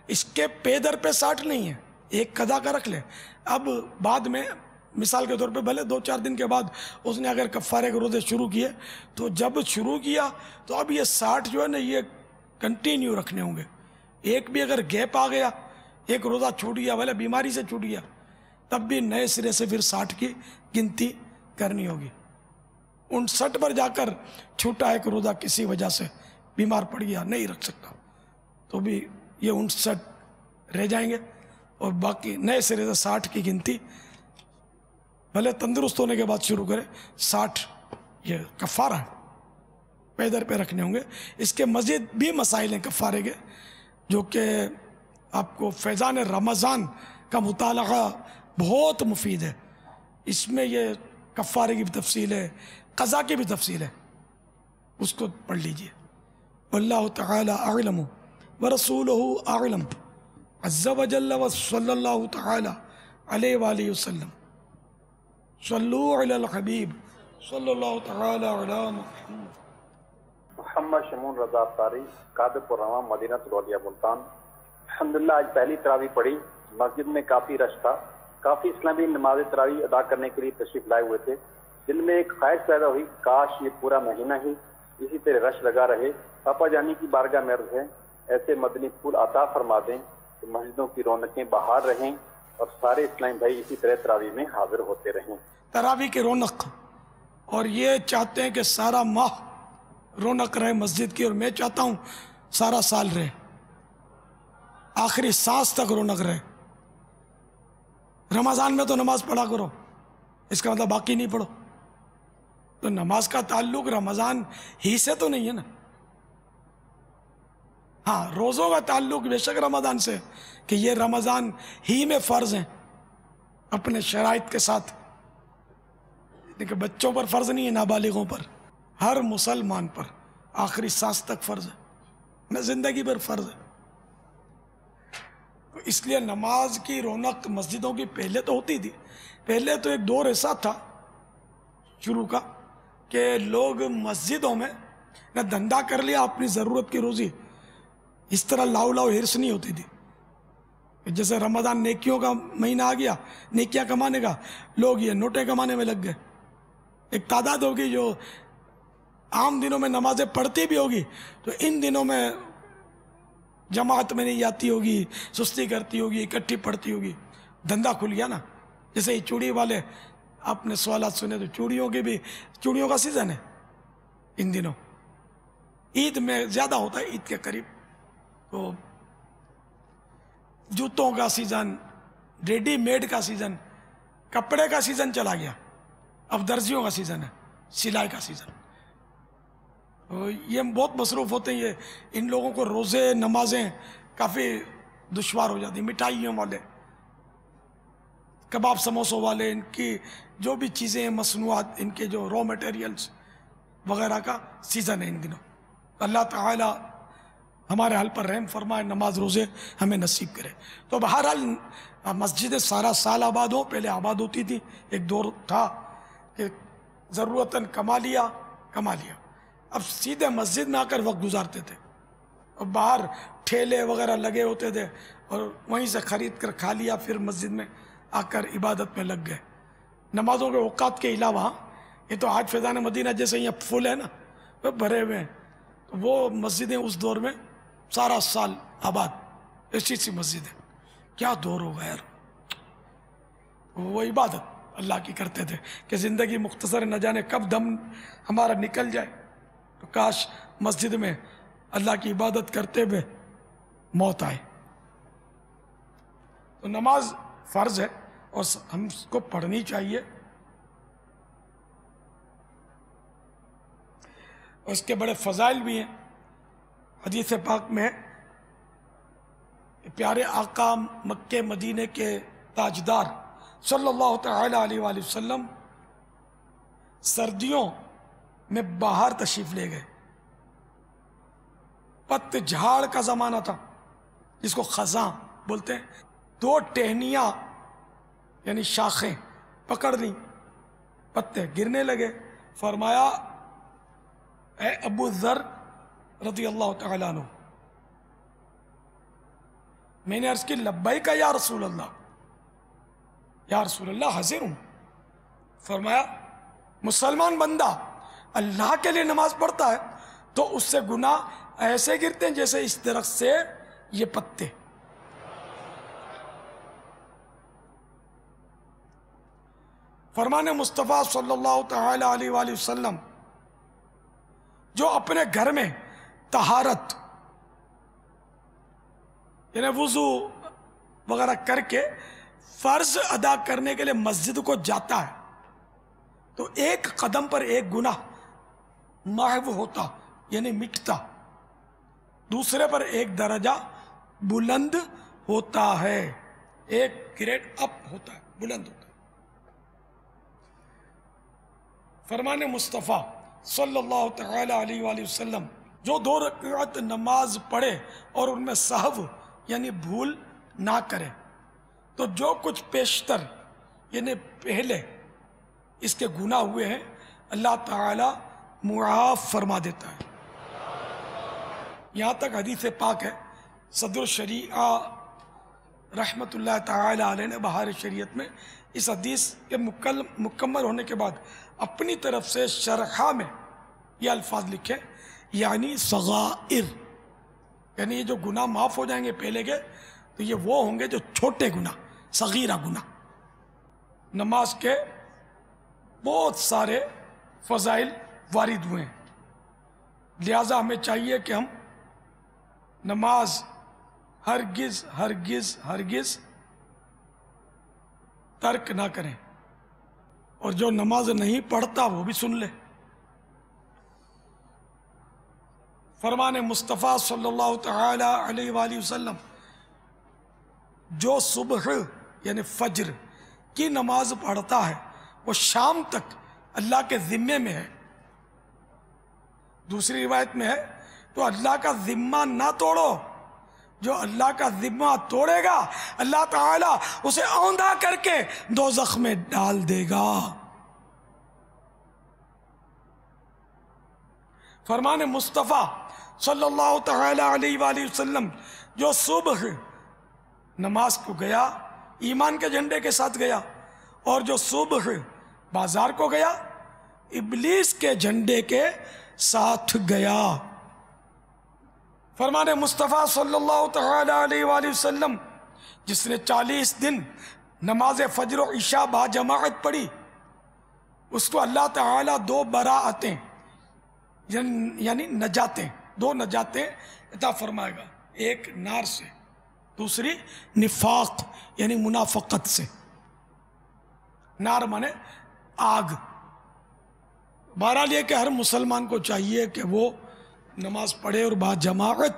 اس کے پے در پہ 60 نہیں ہے، ایک قضا کا رکھ لے. اب بعد میں مثال کے طور پہ بھلے 2-4 دن کے بعد اس نے اگر کفارے کے روزے شروع کیے، تو جب شروع کیا تو اب یہ 60 جو ہے نا یہ کنٹینیو رکھنے ہوں گے. ایک بھی اگر گیپ آ گیا، ایک روزہ چھوٹ گیا، بھلے بیماری سے چھوٹ گیا، تب بھی نئے سرے سے پھر 60 کی گنتی کرنی ہوگی. 59 پر جا کر چھوٹا ایک روزہ کسی وجہ سے بیمار پڑ گیا، نہیں رکھ سکتا، تو بھی یہ 59 رہ جائیں گے، اور باقی نئے سرے سے 60 کی گنتی بھلے تندرست ہونے کے بعد شروع کرے. 60 یہ کفارہ ہے، پیدر پہ رکھنے ہوں گے. اس کے مزید بھی مسائل ہیں کفارے کے، جو کہ آپ کو فیضان رمضان کا مطالعہ بہت مفید ہے. اس میں یہ کفارے کی بھی تفصیل ہے، قضا کی بھی تفصیل ہے، اس کو پڑھ لیجئے. واللہ تعالی اعلم ورسولہ اعلم عز وجل وصلی اللہ تعالی علیہ وآلہ وسلم. صلو علی الحبیب صلی اللہ تعالی علی محمد. محمد شمون رضا افطاری، قادر پررواں، مدینہ الاولیاء ملتان. الحمدللہ آج پہلی تراویح پڑھی، مسجد میں کافی رش تھا، کافی اسلامی نماز تراویح ادا کرنے کے لیے تشریف لائے ہوئے تھے. دل میں ایک خواہش پیدا ہوئی، کاش یہ پورا مہینہ ہی اسی طرح رش لگا رہے. پاپا جانی کی بارگاہ میں عرض ہے، ایسے مدنی پھول عطا فرما دیں کہ مسجدوں کی رونقیں بہار رہیں اور سارے اسلامی بھائی اسی طرح تراویح میں حاضر ہوتے رہیں. تراویح کی رونق، اور یہ چاہتے ہیں کہ سارا ماہ رونق رہے مسجد کی، اور میں چاہتا ہوں سارا سال رہے، آخری سانس تک رونق رہے. رمضان میں تو نماز پڑھا کرو، اس کا مطلب باقی نہیں پڑھو. تو نماز کا تعلق رمضان ہی سے تو نہیں ہے نا. ہاں، روزوں کا تعلق بے شک رمضان سے، کہ یہ رمضان ہی میں فرض ہیں اپنے شرائط کے ساتھ. لیکن بچوں پر فرض نہیں ہے، نابالغوں پر، ہر مسلمان پر آخری سانس تک فرض ہے. نہ زندگی بھر فرض ہے. تو اس لیے نماز کی رونق مسجدوں کی پہلے تو ہوتی تھی. پہلے تو ایک دور ایسا تھا شروع کا کہ لوگ مسجدوں میں نہ دھندا کر لیا اپنی ضرورت کی روزی، اس طرح لاؤ ہرس نہیں ہوتی تھی. جیسے رمضان نیکیوں کا مہینہ آ گیا، نیکیاں کمانے کا، لوگ یہ نوٹیں کمانے میں لگ گئے. ایک تعداد ہوگی جو عام دنوں میں نمازیں پڑھتی بھی ہوگی تو ان دنوں میں جماعت میں نہیں جاتی ہوگی، سستی کرتی ہوگی، اکٹھی پڑھتی ہوگی. دھندا کھل گیا نا. جیسے یہ چوڑی والے، آپ نے سوالات سنے تو چوڑیوں کا سیزن ہے ان دنوں. عید میں زیادہ ہوتا ہے، عید کے قریب. تو جوتوں کا سیزن، ریڈی میڈ کا سیزن، کپڑے کا سیزن چلا گیا. اب درزیوں کا سیزن ہے، سلائی کا سیزن. یہ بہت مصروف ہوتے ہیں. ان لوگوں کو روزے نمازیں کافی دشوار ہو جاتی. مٹھائیوں والے، کباب سموسوں والے، ان کی جو بھی چیزیں ہیں مصنوعات، ان کے جو را میٹیریلز وغیرہ کا سیزن ہے ان دنوں. اللہ تعالی ہمارے حال پر رحم فرمائے، نماز روزے ہمیں نصیب کرے. تو بہرحال مسجدیں سارا سال آباد ہوں. پہلے آباد ہوتی تھی. ایک دور تھا کہ ضرورتاً کما لیا. اب سیدھے مسجد میں آ کر وقت گزارتے تھے. اور باہر ٹھیلے وغیرہ لگے ہوتے تھے اور وہیں سے خرید کر کھا لیا، پھر مسجد میں آ کر عبادت میں لگ گئے. نمازوں کے اوقات کے علاوہ یہ تو آج فیضان مدینہ جیسے یہ پھول ہے نا، وہ بھرے ہوئے ہیں. تو وہ مسجدیں اس دور میں سارا سال آباد، ایسی سی مسجد ہے. کیا دور ہو گیا یار. وہ عبادت اللہ کی کرتے تھے کہ زندگی مختصر، نہ جانے کب دم ہمارا نکل جائے. تو کاش مسجد میں اللہ کی عبادت کرتے ہوئے موت آئے. تو نماز فرض ہے اور ہم کو پڑھنی چاہیے. اور اس کے بڑے فضائل بھی ہیں. حدیث پاک میں پیارے آقا مکے مدینے کے تاجدار صلی اللہ تعالی علیہ وآلہ وسلم سردیوں میں باہر تشریف لے گئے. پت جھاڑ کا زمانہ تھا جس کو خزاں بولتے ہیں. 2 ٹہنیاں یعنی شاخیں پکڑ لیں، پتے گرنے لگے. فرمایا اے ابو ذر رضی اللہ تعالیٰ عنہ، میں نے عرض کی لبیک یا رسول اللہ، یا رسول اللہ حاضر ہوں. فرمایا مسلمان بندہ اللہ کے لیے نماز پڑھتا ہے تو اس سے گناہ ایسے گرتے ہیں جیسے اس درخت سے یہ پتے. فرمان مصطفیٰ صلی اللہ تعالی علیہ وآلہ وسلم جو اپنے گھر میں طہارت یعنی وضو وغیرہ کر کے فرض ادا کرنے کے لیے مسجد کو جاتا ہے تو ایک قدم پر ایک گناہ محو ہوتا یعنی مٹتا، دوسرے پر ایک درجہ بلند ہوتا ہے، ایک گریڈ اپ ہوتا ہے، بلند ہوتا ہے. فرمان مصطفیٰ صلی اللہ تعالی علیہ وآلہ وسلم جو 2 رکعت نماز پڑھے اور ان میں سہو یعنی بھول نہ کرے تو جو کچھ پیشتر یعنی پہلے اس کے گناہ ہوئے ہیں اللہ تعالی معاف فرما دیتا ہے. یہاں تک حدیث پاک ہے. صدر الشریعہ رحمت اللہ تعالی علیہ نے بہار شریعت میں اس حدیث کے مکمل ہونے کے بعد اپنی طرف سے شرحہ میں یہ الفاظ لکھے، یعنی صغائر، یعنی یہ جو گناہ معاف ہو جائیں گے پہلے کے تو یہ وہ ہوں گے جو چھوٹے گناہ، صغیرہ گناہ. نماز کے بہت سارے فضائل وارد ہوئے ہیں، لہذا ہمیں چاہیے کہ ہم نماز ہرگز ہرگز ہرگز ترک نہ کریں. اور جو نماز نہیں پڑھتا وہ بھی سن لے. فرمان مصطفیٰ صلی اللہ تعالی علیہ وآلہ وسلم جو صبح یعنی فجر کی نماز پڑھتا ہے وہ شام تک اللہ کے ذمے میں ہے. دوسری روایت میں ہے تو اللہ کا ذمہ نہ توڑو. جو اللہ کا ذمہ توڑے گا اللہ تعالیٰ اسے اوندھا کر کے دوزخ میں ڈال دے گا. فرمان مصطفیٰ صلی اللہ تعالی علیہ وآلہ وسلم جو صبح نماز کو گیا ایمان کے جھنڈے کے ساتھ گیا، اور جو صبح بازار کو گیا ابلیس کے جھنڈے کے ساتھ گیا. فرمان مصطفیٰ صلی اللہ تعالی علیہ وآلہ وسلم جس نے 40 دن نماز فجر و عشاء با جماعت پڑھی اس کو اللہ تعالیٰ 2 براءتیں یعنی نجاتیں، 2 نجاتیں عطا فرمائے گا. ایک نار سے، دوسری نفاق یعنی منافقت سے. نار مانے آگ. بہرحال یہ کہ ہر مسلمان کو چاہیے کہ وہ نماز پڑھے اور با جماعت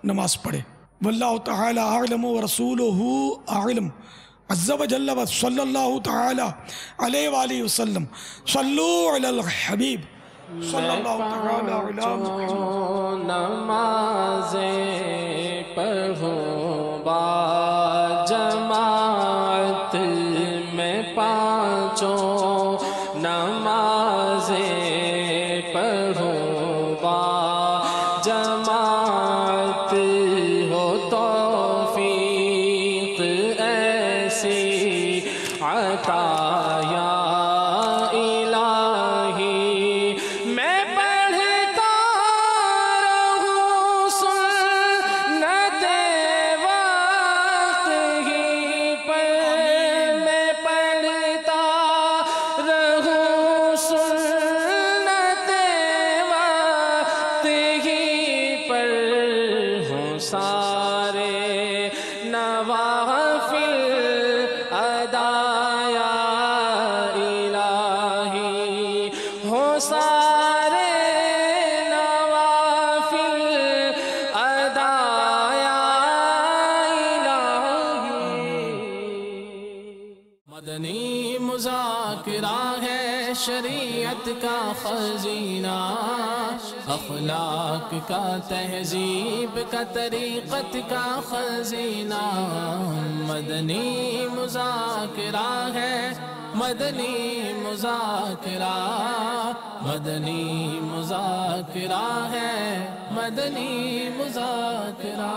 نماز پڑھے. واللہ تعالی اعلم ورسولہ اعلم عز و جل و صلی اللہ تعالی علیہ وآلہ وسلم. صلو علی الحبیب صلی اللہ تعالی علیہ وسلم. نمازیں پڑھوں با جماعت میں پانچوں نمازیں پڑھوں با جماعت ہو توفیق ایسی عطا یا سارے نوافل ادا یا الہی ہو سارے نوافل ادا یا الہی. مدنی مذاکرہ ہے شریعت کا خزینہ، اخلاق کا تہذیب کا طریقت کا خزینہ. مدنی مذاکرہ ہے مدنی مذاکرہ، مدنی مذاکرہ ہے مدنی مذاکرہ.